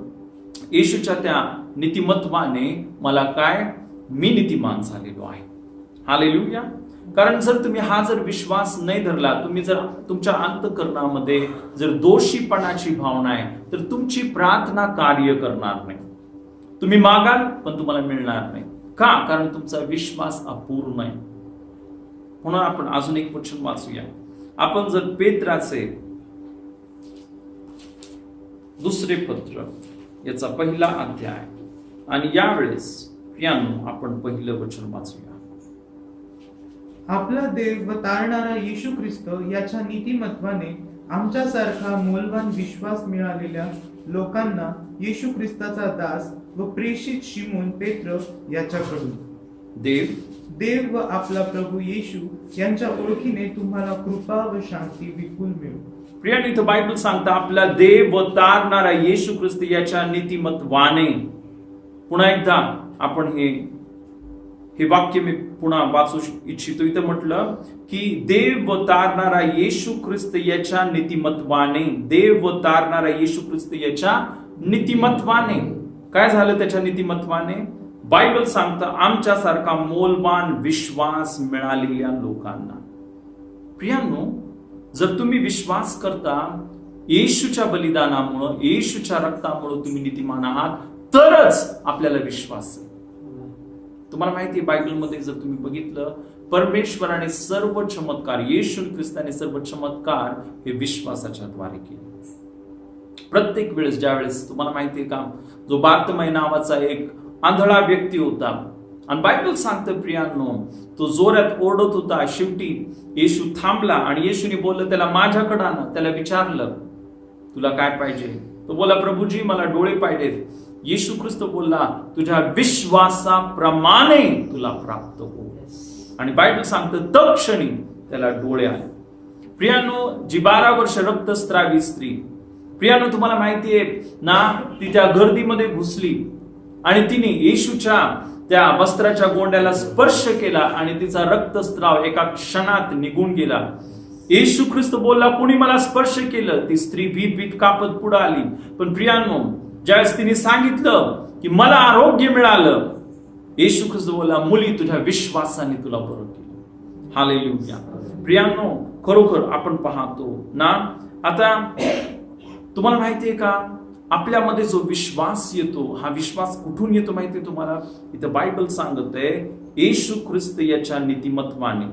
येशूच्या त्या नीतिमत्वाने मला काय, मी नीतिमान झालेलो आहे. हालेलुया. कारण जर तुम्ही हा जर विश्वास नाही धरला, तुम्ही जर तुमच्या अंतःकरणामध्ये जर दोषीपणाची भावना आहे तर तुमची प्रार्थना कार्य करणार नाही. तुम्ही मागाल पण तुम्हाला मिळणार नाही. का? कारण तुमचा विश्वास अपूर्ण आहे. म्हणून आपण अजून एक वचन वाचूया. आपण जर पेत्राचे दुसरे पत्र याचा पहिला अध्याय आणि यावेळेस प्रियांनो आपण पहिलं वचन वाचूया. आपला देव व तारणारा येशू ख्रिस्त याच्या नीतिमत्वाने आमच्यासारखा मौल्यवान विश्वास मिळालेल्या लोकांना येशू ख्रिस्ताचा दास व प्रेषित शिमोन पेत्र याच्याकडून देव व आपला प्रभू येशू यांच्या ओळखीने तुम्हाला कृपा व शांती विपुल मिळो. प्रियांनो, इथं बायबल सांगता आपला देव व तारणारा येशू ख्रिस्त याच्या नीतिमत्वाने. पुन्हा एकदा आपण हे वाक्य मी पुन्हा वाचू इच्छितो. इथं म्हटलं की देव व तारणारा येशू ख्रिस्त याच्या नीतिमत्वाने. देव व तारणारा येशू ख्रिस्त याच्या नीतिमत्वाने. काय झालं त्याच्या नीतिमत्वाने? बायबल सांगतं आमच्यासारखा मौल्यवान विश्वास मिळालेल्या लोकांना. प्रियांनो, जर तुम्ही विश्वास करता येशूच्या बलिदानामुळं, येशूच्या रक्तामुळं तुम्ही नीतिमान आहात, तरच आपल्याला विश्वास आहे. तुम्हाला माहिती आहे बायबलमध्ये जर तुम्ही बघितलं, परमेश्वराने सर्व चमत्कार, येशू ख्रिस्ताने सर्व चमत्कार हे विश्वासाच्या द्वारे केले. प्रत्येक वेळेस ज्या वेळेस तुम्हाला माहिती आहे का, जो बार्तिमेय नावाचा एक आंधळा व्यक्ती होता, आणि बायबल सांगतं प्रियांनो, तो जोरात ओरडत होता. शेवटी येशू थांबला आणि येशूने बोललं त्याला, माझ्याकडे आण. त्याला विचारलं, तुला काय पाहिजे? तो बोला, प्रभूजी मला डोळे पाहिजेत. येशू ख्रिस्त बोलला, तुझ्या विश्वासाप्रमाणे तुला प्राप्त हो. आणि बायबल सांगतं तत्क्षणी त्याला डोळे आले. प्रियांनो, जी 12 वर्ष रक्तस्रावी स्त्री, प्रियांनो तुम्हाला माहितीये ना, ती त्या गर्दीमध्ये घुसली आणि तिने येशूच्या त्या वस्त्राच्या गोंड्याला स्पर्श केला आणि तिचा रक्तस्राव एका क्षणात निघून गेला. येशू ख्रिस्त बोलला, कुणी मला स्पर्श केलं? ती स्त्री भीत भीत कापत पुढे आली. पण प्रियांनो, ज्यावेळेस तिने सांगितलं की मला आरोग्य मिळालं, येशू ख्रिस्त बोलला, मुली तुझ्या विश्वासाने तुला बरं केलं. हालेलुया. प्रियांनो, खरोखर आपण पाहतो ना, आता तुम्हाला माहितीये का, आपल्यामध्ये जो विश्वास येतो, हा विश्वास कुठून येतो माहितीये तुम्हाला? इथं बायबल सांगते, येशू ख्रिस्त याच्या नीतिमत्वाने,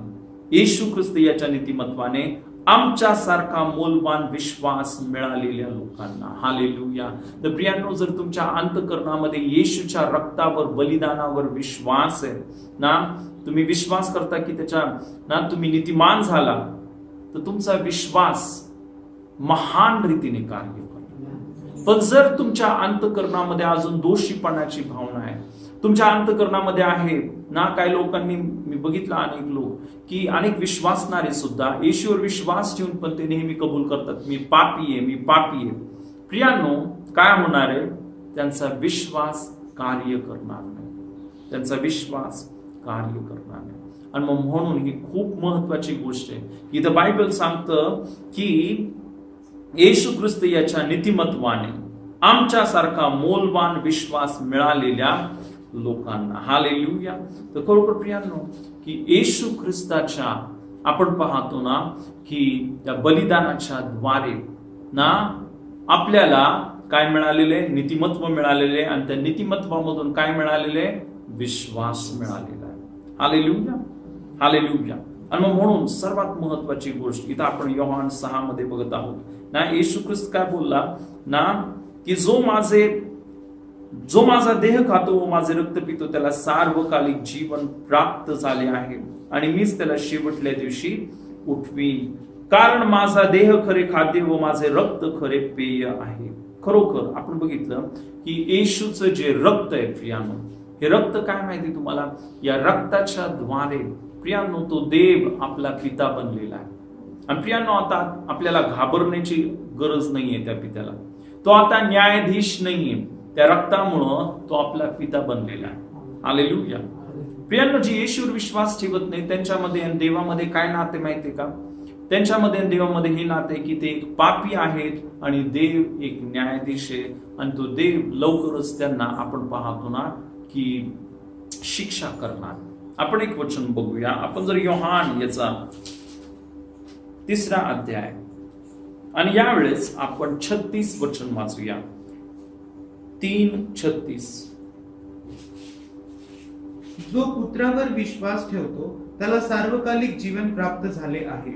येशू ख्रिस्त याच्या नीतिमत्वाने आमच्यासारखा मोलवान विश्वास मिळालेल्या लोकांना. हालेलुया. तर प्रियांनो, जर तुमच्या अंतःकरणामध्ये येशूच्या रक्तावर, बलिदानावर विश्वास आहे ना, तुम्ही विश्वास करता की त्याच्या ना तुम्ही नीतिमान झाला, तर तुमचा विश्वास महान रीतीने कार्य करतो. पण जर तुमच्या अंतःकरणामध्ये अजून दोषीपणाची भावना आहे, तुमच्या अंतःकरणामध्ये आहे ना, काही लोकांनी मी बघितलं, अनेक लोक की अनेक विश्वासणारे सुद्धा येशूवर विश्वास ठेवून पण ते नेहमी कबूल करतात, मी पापी आहे, मी पापी आहे. प्रियांनो, काय होणार आहे? त्यांचा विश्वास कार्य करणार नाही, त्यांचा विश्वास कार्य करणार नाही. आणि मग म्हणून ही खूप महत्वाची गोष्ट आहे. इथं बायबल सांगतं की येशू ख्रिस्त याच्या नीतिमत्वाने आमच्यासारखा मोलवान विश्वास मिळालेल्या लोकांना. हालेलुया. तर खरोखर प्रियांनो, की येशू ख्रिस्ताच्या आपण पाहतो ना, की त्या बलिदानाच्या द्वारे ना आपल्याला काय मिळालेले? नीतिमत्व मिळालेले. आणि त्या नीतिमत्वामधून काय मिळालेले? विश्वास मिळालेला आहे. Hallelujah, hallelujah. आणि मग म्हणून सर्वात महत्वाची गोष्ट इथं आपण योहान 6 मध्ये बघत आहोत ना, येशू ख्रिस्त काय बोलला ना, की जो माझा देह खातो व माझे रक्त पितो त्याला सार्वकालिक जीवन प्राप्त झाले आहे आणि मीच त्याला शेवटल्या दिवशी उठवीन. कारण माझा देह खरे खाद्य व माझे रक्त खरे पेय आहे. खरोखर आपण बघितलं की येशूचं जे रक्त आहे प्रियांनो, हे रक्त काय माहिती तुम्हाला? या रक्ताच्या द्वारे प्रियांनो तो देव आपला पिता बनलेला आहे. आणि प्रियांनो, आता आपल्याला घाबरण्याची गरज नाहीये त्या पित्याला. तो आता न्यायाधीश नाहीये, त्या रक्तामुळं तो आपला पिता बनलेला आहे. हालेलुया. प्रियांनो, जी येशूवर विश्वास ठेवत नाही त्यांच्यामध्ये आणि देवामध्ये काय नाते माहितीये का? त्यांच्यामध्ये आणि देवामध्ये हे नाते की ते एक पापी आहेत आणि देव एक न्यायाधीश आहे. आणि तो देव लवकरच त्यांना आपण पाहतो ना की शिक्षा करणार. आपण एक वचन बघूया. आपण जर योहान याचा 3रा अध्याय आणि यावेळेस आपण 36 वचन वाचूया. 3:36. जो पुत्रावर विश्वास ठेवतो त्याला सार्वकालिक जीवन प्राप्त झाले आहे,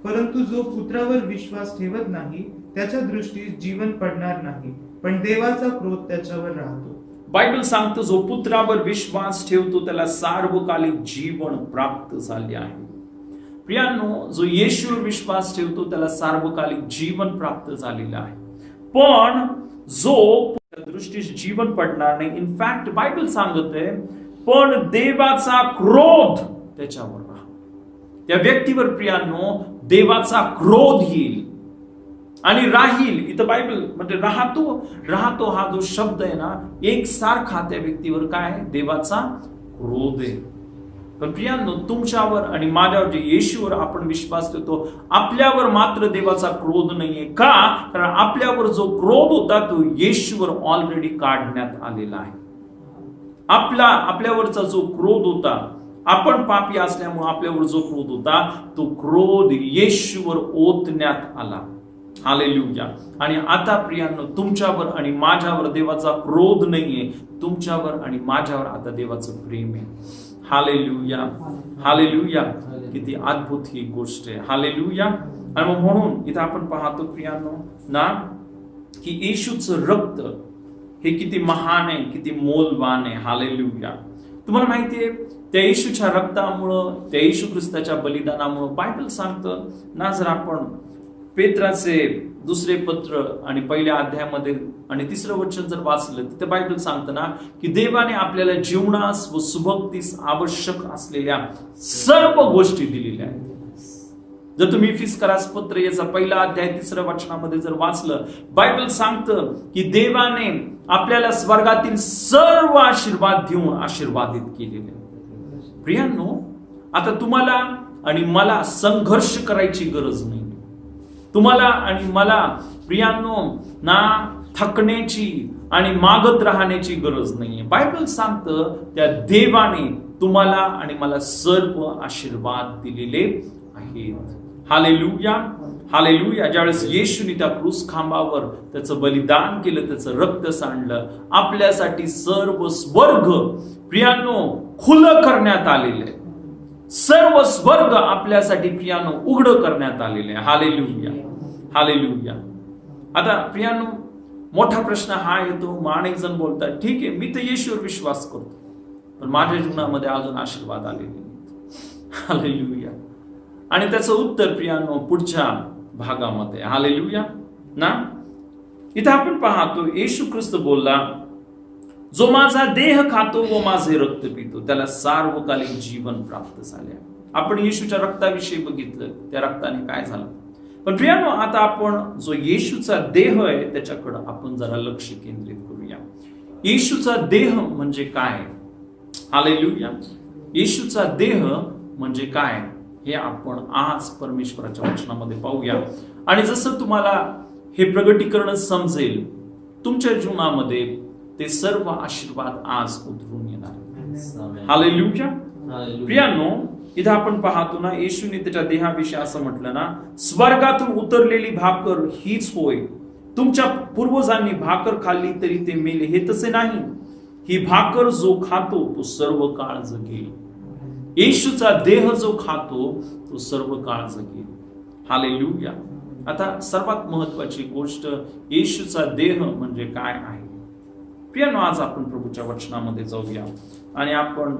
परंतु जो पुत्रावर विश्वास ठेवत नाही त्याच्या दृष्टीस जीवन पडणार नाही, पण देवाचा क्रोध त्याच्यावर राहतो. बायबल सांगतो जो पुत्रावर विश्वास ठेवतो त्याला सार्वकालिक जीवन प्राप्त झाले आहे. प्रियांनो, जो येशूवर विश्वास ठेवतो त्याला सार्वकालिक जीवन प्राप्त झालेलं आहे, पण जो दृष्टीस जीवन पडणार नाही. इनफॅक्ट बायबल सांगते पण देवाचा क्रोध त्याच्यावर राहा. त्या व्यक्तीवर प्रियांनो देवाचा क्रोध येईल आणि राहील. इथं बायबल म्हणजे राहतो हा जो शब्द आहे ना, एक सारखा त्या व्यक्तीवर काय आहे? देवाचा क्रोध आहे. पण प्रियांनो, तुमच्यावर आणि माझ्यावर जे येशूवर आपण विश्वास ठेवतो आपल्यावर मात्र देवाचा क्रोध नाहीये. का? कारण आपल्यावर जो क्रोध होता तो येशूवर ऑलरेडी काढण्यात आलेला आहे. आपल्यावरचा जो क्रोध होता, आपण पापी असल्यामुळे आपल्यावर जो क्रोध होता तो क्रोध येशूवर ओतण्यात आला. हालेलुया. आणि आता प्रियांनो, तुमच्यावर आणि माझ्यावर देवाचा क्रोध नाहीये, तुमच्यावर आणि माझ्यावर आता देवाचं प्रेम आहे. Hallelujah, hallelujah. किती अद्भुत ही गोष्ट आहे. हालेलुया. आणि मग म्हणून इथं आपण पाहतो प्रियांनो ना, की येशूचं रक्त हे किती महान आहे, किती मोलवान आहे. हालेलुया. तुम्हाला माहितीये, त्या येशूच्या रक्तामुळं, त्या येशू ख्रिस्ताच्या बलिदानामुळं बायबल सांगतं ना, जर आपण पेत्राचे दुसरे पत्र आणि पहिल्या अध्यायामध्ये आणि तिसरं वचन जर वाचलं, तर बायबल सांगतं ना, की देवाने आपल्याला जीवनास व सुभक्तीस आवश्यक असलेल्या सर्व गोष्टी दिलेल्या आहेत. जर तुम्ही इफिसकरास पत्र याचा पहिला अध्याय तिसऱ्या वचनामध्ये जर वाचलं, बायबल सांगतं की देवाने आपल्याला स्वर्गातील सर्व आशीर्वाद देऊन आशीर्वादित केलेले. प्रियांनो, आता तुम्हाला आणि मला संघर्ष करायची गरज नाही. तुम्हाला आणि मला प्रियांनो ना थकण्याची आणि मागत राहण्याची गरज नाहीये. बायबल सांगतं त्या देवाने तुम्हाला आणि मला सर्व आशीर्वाद दिलेले आहेत. Hallelujah, hallelujah. ज्यावेळेस येशूने त्या क्रूस खांबावर त्याचं बलिदान केलं, त्याचं रक्त सांडलं, आपल्यासाठी सर्व स्वर्ग प्रियांनो खुलं करण्यात आलेले, सर्व स्वर्ग आपल्यासाठी प्रियांनो उघड करण्यात आलेले. Hallelujah, hallelujah. आता प्रियांनो, मोठा प्रश्न हा येतो, अनेक जण बोलतात, ठीक आहे, मी तर येशूवर विश्वास करतो, पण माझ्या जीवनामध्ये अजून आशीर्वाद आलेले नाहीत. हालेलुया. आणि त्याचं उत्तर प्रियांनो पुढच्या भागामध्ये. हालेलुया ना. इथं आपण पाहतो येशू ख्रिस्त बोलला, जो माझा देह खातो व माझे रक्त पितो त्याला सार्वकालिक जीवन प्राप्त झाले. आपण येशूच्या रक्ताविषयी बघितलं, त्या रक्ताने काय झालं. पण प्रियांनो, आता आपण जो येशूचा देह आहे त्याच्याकडे आपण जरा लक्ष केंद्रित करूया. येशूचा देह म्हणजे काय? हालेलुया. येशूचा देह म्हणजे काय हे आपण आज परमेश्वराच्या वचनामध्ये पाहूया. आणि जसं तुम्हाला हे प्रगटीकरण समजेल, तुमच्या जीवनामध्ये ते सर्व आशीर्वाद आज उतरून येणार. हालेलुया. प्रियांनो, इथं आपण पाहतो ना, येशूने त्याच्या देहाविषयी असं म्हटलं ना, स्वर्गातून उतरलेली भाकर हीच होय. तुमच्या पूर्वजांनी भाकर खाल्ली तरी ते मेले, हे तसे नाही. ही भाकर जो खातो तो सर्व काळ जगेल. येशूचा देह जो खातो तो सर्व काळ जगेल. हालेलुया. आता सर्वात महत्वाची गोष्ट, येशूचा देह म्हणजे काय आहे. प्रियांनो, आज आपण प्रभूच्या वचनामध्ये जाऊया आणि आपण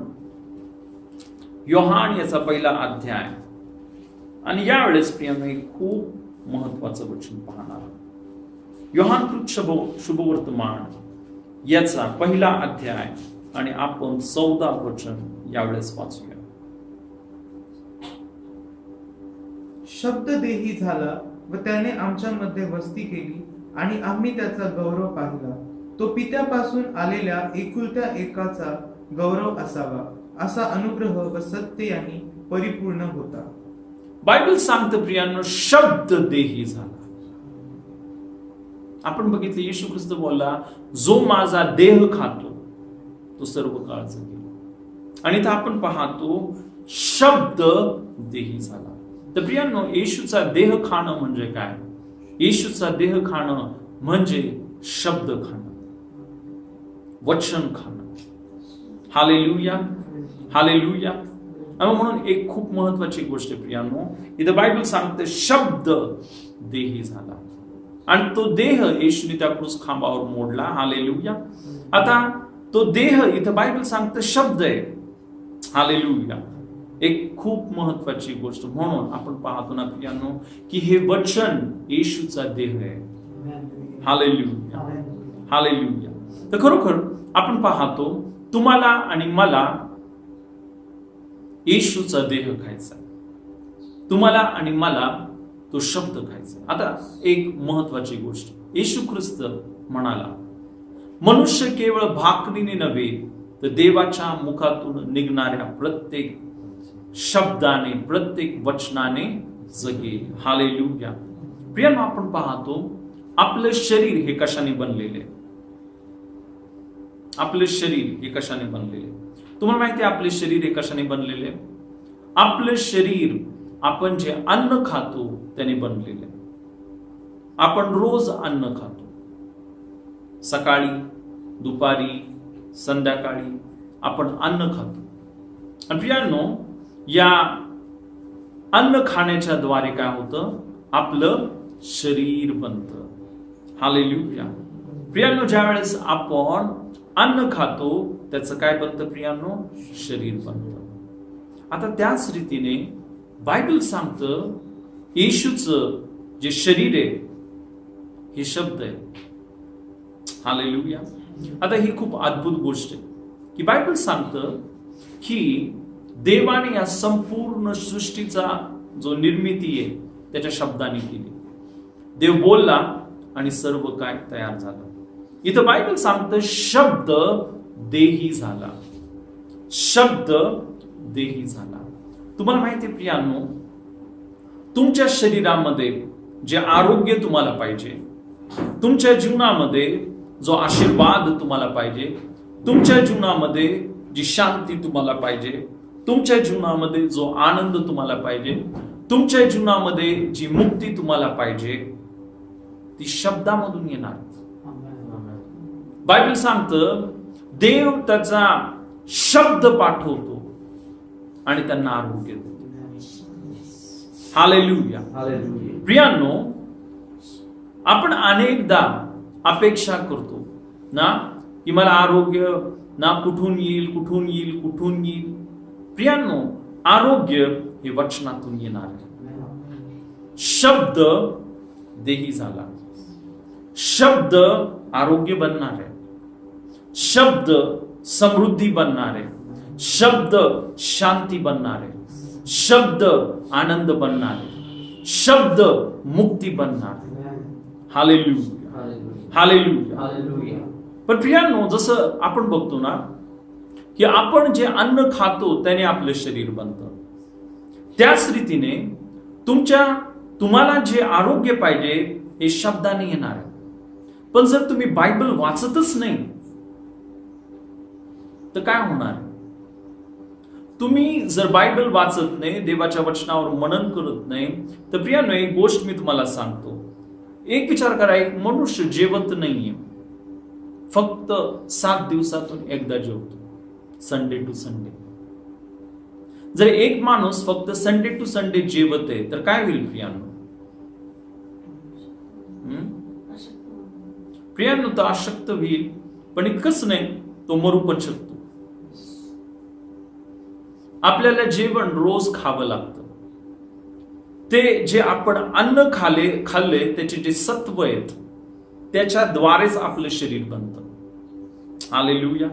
योहान याचा पहिला अध्याय आणि यावेळेस प्रियांनो एक खूप महत्वाचं वचन पाहणार. योहान शुभवर्तमान याचा पहिला अध्याय आणि आपण 14 वचन यावेळेस वाचूया. शब्द देही झाला व त्याने आमच्यामध्ये वस्ती केली आणि आम्ही त्याचा गौरव पाहिला. तो पित्यापासून आलेल्या एकुलत्या एकाचा गौरव असावा, असा अनुग्रह व सत्य यांनी परिपूर्ण होता. बायबल सांगतं प्रियांनो, शब्द देही झाला. आपण बघितलं, येशू ख्रिस्त बोलला, जो माझा देह खातो तो सर्व काळ जगेल. आणि इथं आपण पाहतो शब्द देही झाला. तर प्रियांनो, येशूचा देह खाणं म्हणजे काय? येशूचा देह खाणं म्हणजे शब्द खाणं, वचन खाणं. Hallelujah, hallelujah. म्हणून एक खूप महत्वाची गोष्ट प्रियांनो, इथं बायबल सांगते शब्द देही झाला आणि तो देह येशूने त्या क्रूस खांबावर मोडला. हालेलुया. आता तो देह इथं बायबल सांगते शब्द आहे. हालेलुया. एक खूप महत्वाची गोष्ट म्हणून आपण पाहतो ना प्रियांनो, की हे वचन येशूचा देह आहे. Hallelujah, hallelujah. तर खरोखर आपण पाहतो, तुम्हाला आणि मला येशूचा देह खायचा, तुम्हाला आणि मला तो शब्द खायचा. आता एक महत्वाची गोष्ट, येशू ख्रिस्त म्हणाला, मनुष्य केवळ भाकरीने नव्हे तर देवाच्या मुखातून निघणाऱ्या प्रत्येक शब्दाने, प्रत्येक वचनाने जगेल. हालेलुया. प्रियांनो, आपण पाहतो आपलं शरीर हे कशाने बनलेले, आपले शरीर हे कशाने बनलेले. तुम्हाला माहिती आहे आपले शरीर हे कशाने बनलेले? आपलं शरीर आपण जे अन्न खातो त्याने बनलेले. आपण रोज अन्न खातो. सकाळी, दुपारी, संध्याकाळी आपण अन्न खातो. आणि प्रियांनो, या अन्न खाण्याच्या द्वारे काय होतं? आपलं शरीर बनतं. हालेलुया. प्रियांनो, ज्या वेळेस आपण अन्न खातो त्याचं काय बनतं प्रियांनो? शरीर बनतं. आता त्याच रीतीने बायबल सांगतं येशूचं जे शरीर आहे हे शब्द आहे. हालेलुया. आता ही खूप अद्भुत गोष्ट आहे की बायबल सांगतं की देवाने या संपूर्ण सृष्टीचा जो निर्मिती आहे त्याच्या शब्दाने केली. देव बोलला आणि सर्व काय तयार झालं. इथं बायबल सांगतं शब्द देही झाला. शब्द देही झाला. तुम्हाला माहिती आहे प्रियांनो, तुमच्या शरीरामध्ये जे आरोग्य तुम्हाला पाहिजे, तुमच्या जीवनामध्ये जो आशीर्वाद तुम्हाला पाहिजे, तुमच्या जीवनामध्ये जी शांती तुम्हाला पाहिजे, तुमच्या जीवनामध्ये जो आनंद तुम्हाला पाहिजे, तुमच्या जीवनामध्ये जी मुक्ती तुम्हाला पाहिजे, ती शब्दामधून येणार. बायबल सांगतं देव त्याचा शब्द पाठवतो आणि त्यांना आरोग्य देतो. हालेलुया. प्रियांनो, आपण अनेकदा अपेक्षा करतो ना की मला आरोग्य ना कुठून येईल, कुठून येईल, कुठून येईल. प्रियांनो, आरोग्य हे वचनातून येणार आहे. शब्द देही झाला. शब्द आरोग्य बनणार आहे. शब्द समृद्धी बनणार आहे. शब्द शांती बनणार आहे. शब्द आनंद बनणार आहे. शब्द मुक्ती बनणार आहे. हालेलुया. हालेलुया. पण प्रियांनो, जसं आपण बघतो ना की आपण जे अन्न खातो त्याने आपलं शरीर बनतं, त्याच रीतीने तुम्हाला जे आरोग्य पाहिजे हे शब्दाने येणार आहे. पण जर तुम्ही बायबल वाचतच नाही तर काय होणार? तुम्ही जर बायबल वाचत नाही, देवाच्या वचनावर मनन करत नाही, तर प्रियांनो, एक गोष्ट मी तुम्हाला सांगतो. एक विचार करा, एक मनुष्य जेवत नाहीये, फक्त 7 दिवसातून एकदा जेवतो, संडे टू संडे. जर एक माणूस फक्त संडे टू संडे जेवत आहे तर काय होईल प्रियांनो? प्रियांनो, तो अशक्त होईल. पण इतकंच नाही, तो मरू पण शकतो. आपल्याला जेवण रोज खावं लागतं. ते जे आपण अन्न खाल्ले त्याचे जे सत्व आहेत त्याच्याद्वारेच आपलं शरीर बनतं. हालेलुया.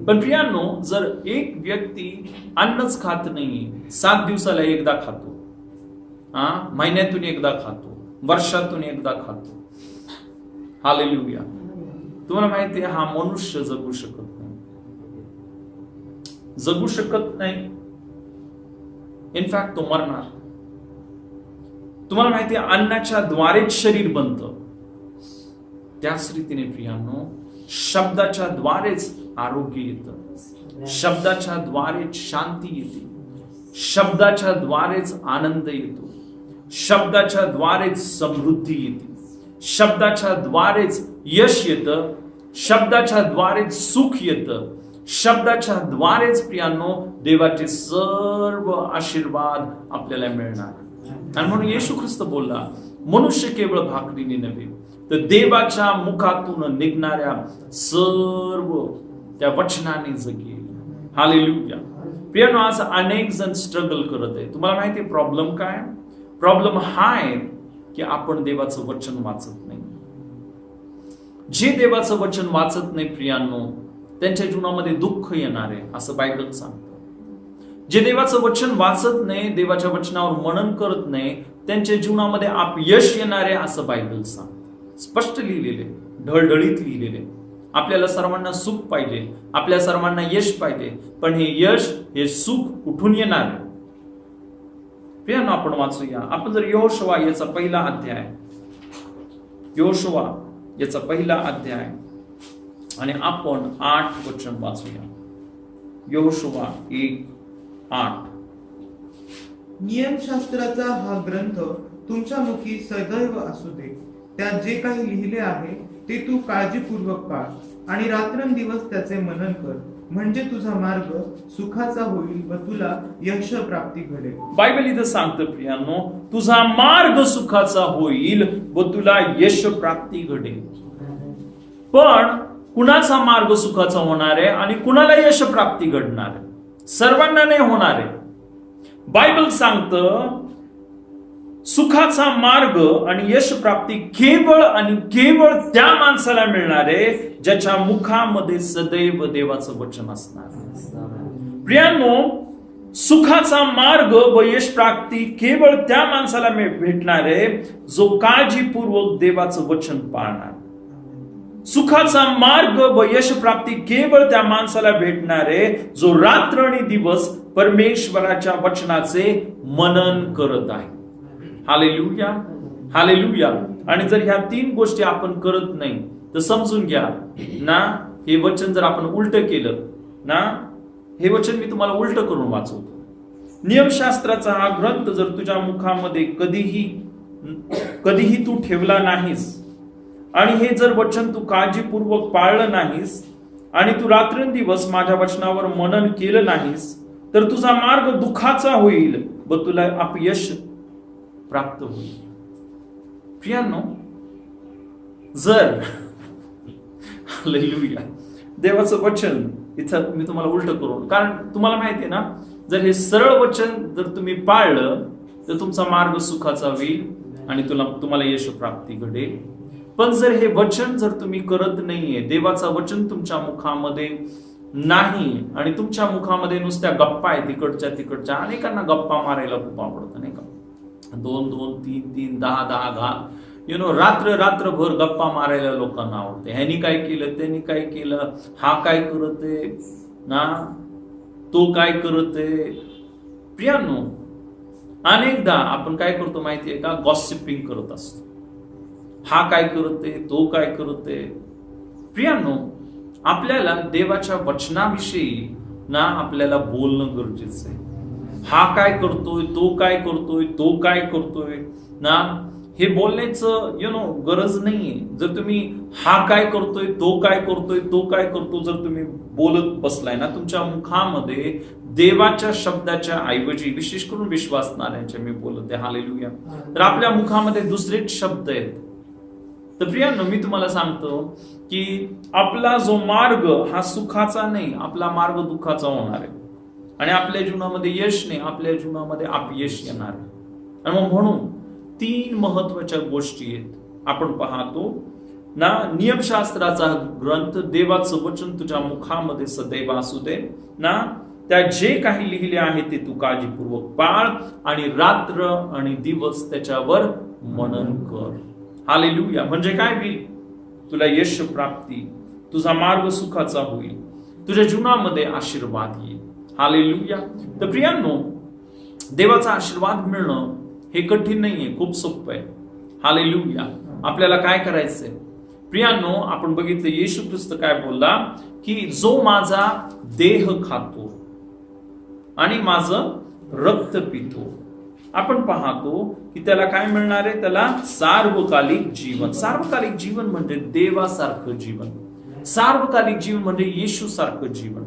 पण प्रियांनो, जर एक व्यक्ती अन्नच खात नाही, 7 दिवसाला एकदा खातो, महिन्यातून एकदा खातो, वर्षातून एकदा खातो, हालेलुया, तुम्हाला माहिती आहे हा मनुष्य जगू शकत नाही. जगू शकत नाही. इनफॅक्ट तो मरणार. तुम्हाला माहिती आहे अन्नाच्या द्वारेच शरीर बनतं. त्याच रीतीने प्रियांनो, शब्दाच्या द्वारेच आरोग्य येतं. शब्दाच्या द्वारेच शांती येते. शब्दाच्या द्वारेच आनंद येतो. शब्दाच्या द्वारेच समृद्धी येते. शब्दाच्या द्वारेच यश येतं. शब्दाच्या द्वारेच सुख येतं. शब्दाच्या द्वारेच प्रियांनो देवाचे सर्व आशीर्वाद आपल्याला मिळणार. आणि म्हणून येशू ख्रिस्त बोलला, मनुष्य केवळ भाकरीने नव्हे तर देवाच्या मुखातून निघणाऱ्या सर्व त्या वचनाने जगेल. हालेलुया. प्रियांनो, आज अनेक जण स्ट्रगल करत आहे. तुम्हाला माहिती आहे प्रॉब्लेम काय? प्रॉब्लेम हा आहे की आपण देवाचं वचन वाचत नाही. जे देवाचं वचन वाचत नाही प्रियांनो, त्यांच्या जीवनामध्ये दुःख येणार आहे असं बायबल सांगतं. जे देवाचं वचन वाचत नाही, देवाच्या वचनावर मनन करत नाही, त्यांच्या जीवनामध्ये अपयश येणार आहे असं बायबल सांगतं. स्पष्ट लिहिलेले, ढळढळीत लिहिलेले. आपल्याला सर्वांना सुख पाहिजे, आपल्या सर्वांना यश पाहिजे, पण हे यश, हे सुख कुठून येणार आहे? प्रियांनो, आपण वाचूया. आपण जर यहोशुवा याचा पहिला अध्याय, यहोशुवा याचा पहिला अध्याय आणि आपण 8 वचन वाचूया. यहोशुवा 1:8. नियमशास्त्राचा हा ग्रंथ तुमच्या मुखी सदैव असू दे. त्यात जे काही लिहिले आहे ते तू काळजीपूर्वक पाळ आणि रात्रंदिवस त्याचे मनन कर, म्हणजे तुझा मार्ग सुखाचा होईल व तुला यश प्राप्ती घडेल. बायबल इथं सांगतं प्रियांनो, तुझा मार्ग सुखाचा होईल व तुला यश प्राप्ती घडेल. पण कुणाचा मार्ग सुखाचा होणार आहे आणि कुणाला यश प्राप्ती घडणार आहे? सर्वांना नाही होणार आहे. बायबल सांगतं सुखाचा मार्ग आणि यश प्राप्ती केवळ आणि केवळ त्या माणसाला मिळणार आहे ज्याच्या मुखामध्ये सदैव देवाचं वचन असणार आहे. प्रियांनो, सुखाचा मार्ग व यश प्राप्ती केवळ त्या माणसाला भेटणार आहे जो काळजीपूर्वक देवाचं वचन पाळणार. सुखाचा मार्ग व यश प्राप्ती केवळ त्या माणसाला भेटणार आहे जो रात्र आणि दिवस परमेश्वराच्या वचनाचे मनन करत आहे. Hallelujah, hallelujah. आणि जर ह्या 3 गोष्टी आपण करत नाही तर समजून घ्या ना, हे वचन जर आपण उलट केलं ना, हे वचन मी तुम्हाला उलट करून वाचवतो. नियमशास्त्राचा हा ग्रंथ जर तुझ्या मुखामध्ये कधीही तू ठेवला नाहीस आणि हे जर वचन तू काळजीपूर्वक पाळलं नाहीस आणि तू रात्रंदिवस माझ्या वचनावर मनन केलं नाहीस तर तुझा मार्ग दुःखाचा होईल व तुला अपयश प्राप्त होईल. प्रियांनो, जर हालेलुया, देवाचं वचन इथं मी तुम्हाला उलट करून, कारण तुम्हाला माहिती आहे ना, जर हे सरळ वचन जर तुम्ही पाळलं तर तुमचा मार्ग सुखाचा होईल आणि तुम्हाला यश प्राप्ती घडेल. पण जर हे वचन जर तुम्ही करत नाहीये, देवाचं वचन तुमच्या मुखामध्ये नाही आणि तुमच्या मुखामध्ये नुसत्या गप्पा आहेत तिकडच्या, अनेकांना गप्पा मारायला खूप आवडतं नाही का, 2-2, 3-3, 10-10 रात्रभर गप्पा मारायला लोकांना आवडते. ह्यानी काय केलं, त्यांनी काय केलं, हा काय करते ना, तो काय करते. प्रियांनो, अनेकदा आपण काय करतो माहितीये का, गॉसिपिंग करत असतो. हा काय करते, तो काय करते. प्रियांनो, आपल्याला देवाच्या वचनाविषयी ना आपल्याला बोलणं गरजेचं आहे. हा काय करतोय, तो काय करतोय, तो काय करतोय ना, हे बोलण्याचं गरज नाहीये. जर तुम्ही हा काय करतोय, तो काय करतोय, तो काय करतो जर तुम्ही बोलत बसलाय ना, तुमच्या मुखामध्ये देवाच्या शब्दाच्या ऐवजी, विशेष करून विश्वासणाऱ्यांच्या मी बोलते, हालेलुया, तर आपल्या मुखामध्ये दुसरेच शब्द आहेत. तर प्रियांनो, मी तुम्हाला सांगतो की आपला जो मार्ग हा सुखाचा नाही, आपला मार्ग दुःखाचा होणार आहे आणि आपल्या जीवनामध्ये यश नाही, आपल्या जीवनामध्ये अपयश येणार आहे. आणि मग म्हणून 3 महत्वाच्या गोष्टी आहेत. आपण पाहतो ना, नियमशास्त्राचा ग्रंथ, देवाचं वचन तुझ्या मुखामध्ये सदैव असू दे ना, त्या जे काही लिहिले आहे ते तू काळजीपूर्वक पाळ आणि रात्र आणि दिवस त्याच्यावर मनन कर. हालेलुया. म्हणजे काय होईल, तुला यश प्राप्ती, तुझा मार्ग सुखाचा होईल, तुझ्या जीवनामध्ये आशीर्वाद येईल. हालेलुया. तर प्रियांनो, देवाचा आशीर्वाद मिळणं हे कठीण नाहीये, खूप सोपं आहे. हालेलुया. आपल्याला काय करायचंय प्रियांनो, आपण बघितलं येशू ख्रिस्त काय बोलला की जो माझा देह खातो आणि माझं रक्त पितो, आपण पाहतो की त्याला काय मिळणार आहे, त्याला सार्वकालिक जीवन. सार्वकालिक जीवन म्हणजे देवासारखं जीवन, सार्वकालिक जीवन म्हणजे येशू सारखं जीवन.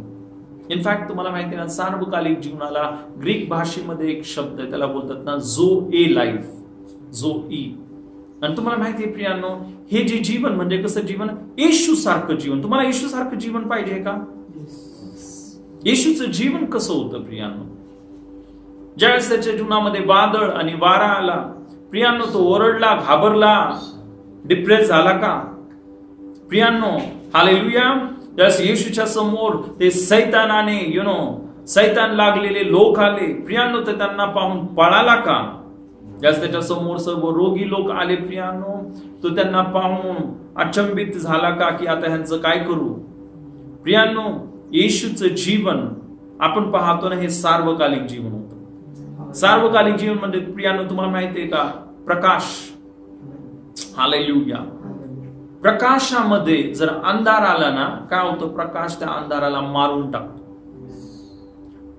इनफॅक्ट तुम्हाला माहिती ना, सार्वकालिक जीवनाला ग्रीक भाषेमध्ये एक शब्द आहे, त्याला बोलतात ना झो ए लाईफ, झो ई. आणि तुम्हाला माहिती आहे प्रियांनो, हे जे जीवन म्हणजे कसं जीवन, येशू सारखं जीवन. तुम्हाला येशू सारखं जीवन पाहिजे का? येशूचं जीवन कसं होतं प्रियांनो? ज्यावेळेस त्याच्या जीवनामध्ये वादळ आणि वारा आला, प्रियांनो तो ओरडला, घाबरला, डिप्रेस झाला का? प्रियांनो, हालेलुया. त्यावेळेस येशूच्या समोर ते सैतानाने सैतान लागलेले लोक आले, प्रियांनो ते त्यांना पाहून पळाला का? ज्यावेळेस त्याच्या समोर सर्व रोगी लोक आले, प्रियांनो तो त्यांना पाहून अचंबित झाला का की आता ह्यांचं काय करू? प्रियांनो, येशूचं जीवन आपण पाहतो ना, हे सार्वकालिक जीवन होतं. सार्वकालिक जीवन म्हणजे प्रियांनो तुम्हाला माहिती आहे का, प्रकाश. हालेलुया. प्रकाशामध्ये जर अंधार आला ना, काय होतं, प्रकाश त्या अंधाराला मारून टाकतो.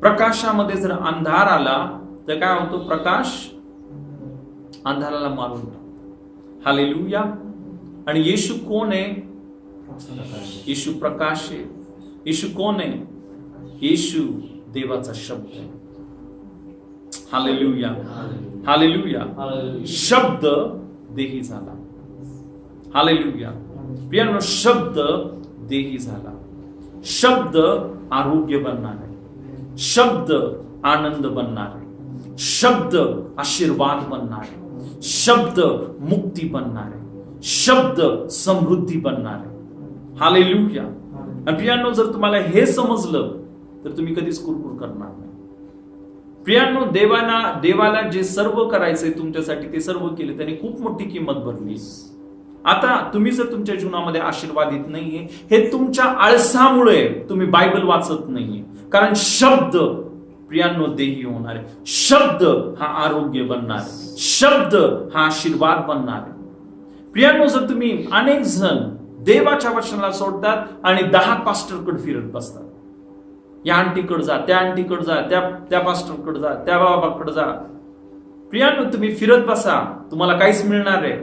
प्रकाशामध्ये जर अंधार आला तर काय होतं, प्रकाश अंधाराला मारून टाकतो. हालेलुया. आणि येशू कोण आहे? येशू प्रकाश आहे. येशू कोण आहे? येशू देवाचा शब्द आहे. Hallelujah, hallelujah. शब्द देही झाला. हालेलुया. प्रियानो, शब्द देही झाला. शब्द आरोग्य बनणार आहे. शब्द आनंद बनणार आहे. शब्द आशीर्वाद बनणार आहे. शब्द मुक्ती बनणार आहे. शब्द समृद्धी बनणार आहे. हालेलुया. आणि प्रियानो, जर तुम्हाला हे समजलं तर तुम्ही कधीच कुरकुर करणार नाही. प्रियानो, देवाला जे सर्व करायचंय तुमच्यासाठी ते सर्व केले. त्याने खूप मोठी किंमत भरली. आता तुम्ही जर तुमच्या जीवनामध्ये आशीर्वादित नाहीये, हे तुमच्या आळसामुळे तुम्ही बायबल वाचत नाहीये. कारण शब्द प्रियांनो देही होणार आहे. शब्द हा आरोग्य बनणार आहे. शब्द हा आशीर्वाद बनणार आहे. प्रियांनो, जर तुम्ही अनेक जण देवाच्या वचनाला सोडतात आणि 10 पास्टरकडे फिरत बसतात. या आंटीकडे जा, त्या आंटीकडे जा, त्या पास्टरकडे जा, त्या बाबाकडे जा. प्रियांनो, तुम्ही फिरत बसा, तुम्हाला काहीच मिळणार आहे.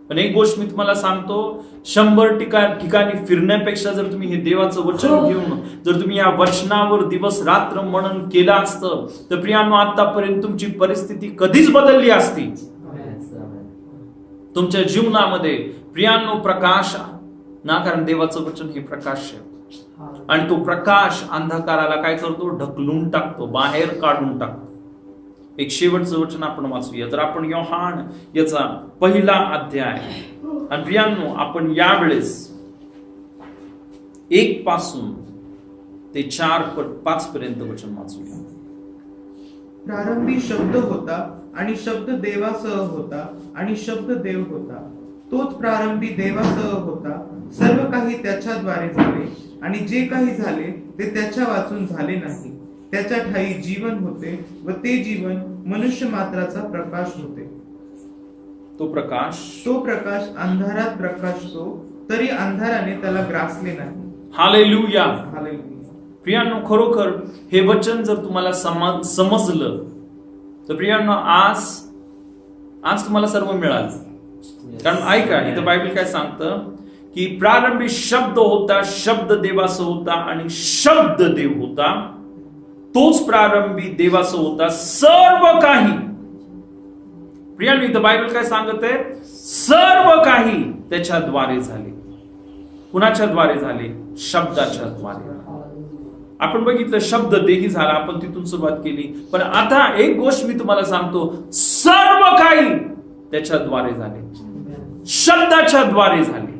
पण एक गोष्ट मी तुम्हाला सांगतो, 100 ठिकाणी फिरण्यापेक्षा जर तुम्ही हे देवाचं वचन घेऊन जर तुम्ही या वचनावर दिवस रात्र मनन केलं असतं तर प्रियांनो, आतापर्यंत तुमची परिस्थिती कधीच बदलली असती. तुमच्या जीवनामध्ये प्रियांनो प्रकाश ना, कारण देवाचं वचन हे प्रकाश आहे. आणि तो प्रकाश अंधकाराला काय करतो? ढकलून टाकतो, बाहेर काढून टाकतो. एक शेवटचं वचन आपण वाचूया. तर आपण योहान याचा 1 अध्याय आणि प्रियांनो, आपण यावेळेस 1 पासून ते 4-5 पर्यंत वचन वाचूया. प्रारंभी शब्द होता आणि शब्द देवासह होता आणि शब्द देव होता. तोच प्रारंभी देवासह होता. सर्व काही त्याच्याद्वारे झाले आणि जे काही झाले ते त्याच्या वाचून झाले नाही. त्याच्या ठायी जीवन होते व ते जीवन मनुष्य मात्राचा प्रकाश होते. तो प्रकाश अंधारात प्रकाशतो, तरी अंधाराने त्याला ग्रासले नाही. हालेलुया. हालेलुया. प्रियांनो, खरोखर हे वचन जर तुम्हाला समजलं तर प्रियांनो, आज तुम्हाला सर्व मिळालं. कारण ऐका, इथं बायबल काय सांगतं की प्रारंभी शब्द होता, शब्द देवासह होता आणि शब्द देव होता. तोच प्रारंभी देवासह होता. सर्व काही, प्रियांनो, इथं बायबल काय सांगत आहे? सर्व काही त्याच्याद्वारे झाले. कुणाच्या द्वारे झाले? शब्दाच्या द्वारे. आपण बघितलं शब्द देही झाला, आपण तिथून सुरुवात केली. पण आता एक गोष्ट मी तुम्हाला सांगतो, सर्व काही त्याच्याद्वारे झाले, शब्दाच्या द्वारे झाले.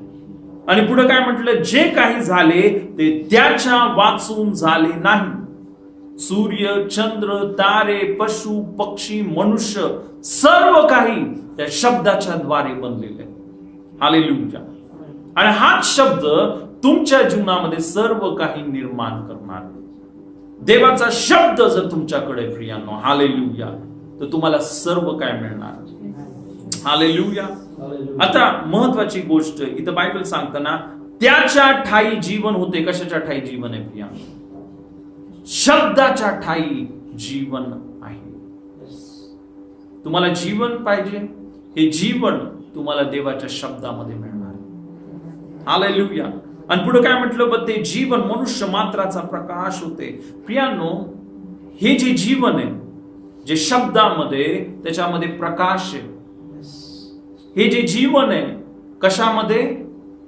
आणि पुढे काय म्हटलं? जे काही झाले ते त्याच्या वाचून झाले नाही. सूर्य, चंद्र, तारे, पशु, पक्षी, मनुष्य सर्व काही त्या शब्दाच्या द्वारे बनलेले. हालेलुया. आणि हाच शब्द तुमच्या जीवनामध्ये सर्व काही निर्माण करणार. देवाचा शब्द जर तुमच्याकडे प्रियांनो, हालेलुया, तर तुम्हाला सर्व काय मिळणार. हालेलुया. आता महत्वाची गोष्ट इथं बायबल सांगताना त्याच्या ठायी जीवन होते. कशाच्या ठायी जीवन आहे प्रियांनो? शब्दाच्या ठायी जीवन आहे. तुम्हाला जीवन पाहिजे, हे जीवन तुम्हाला देवाच्या शब्दामध्ये मिळणार. हालेलुया. आणि पुढे काय म्हटलं? बघ, ते जीवन मनुष्य मात्राचा प्रकाश होते. प्रियांनो, हे जे जीवन आहे, जे शब्दामध्ये, त्याच्यामध्ये प्रकाश आहे. हे जे जीवन आहे कशामध्ये?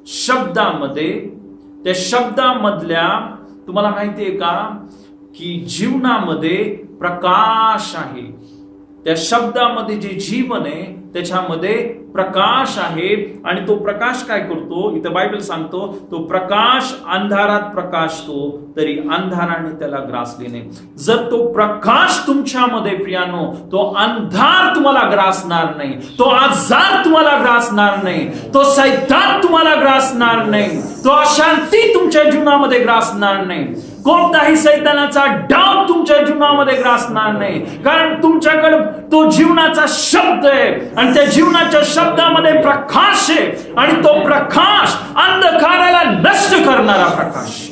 शब्दामध्ये. त्या शब्दामधल्या तुम्हाला माहितीये का की जीवनामध्ये प्रकाश आहे. त्या शब्दामध्ये जे जीवन आहे त्याच्यामध्ये प्रकाश आहे. आणि तो प्रकाश काय करतो? इथं बायबल सांगतो, तो प्रकाश अंधारात प्रकाशतो, तरी अंधाराने त्याला ग्रासले नाही. जर तो प्रकाश तुमच्यामध्ये प्रियानो, तो अंधार तुम्हाला ग्रासणार नाही, तो आजार तुम्हाला ग्रासणार नाही, तो सैतान तुम्हाला ग्रासणार नाही, तो अशांती तुमच्या जीवनामध्ये ग्रासणार नाही, कोणताही सैतानाचा डाव तुमच्या जीवनामध्ये ग्रासणार नाही. कारण तुमच्याकडे तो जीवनाचा शब्द आहे आणि त्या जीवनाच्या शब्दामध्ये प्रकाश आहे. आणि तो प्रकाश अंधकाराला नष्ट करणारा प्रकाश.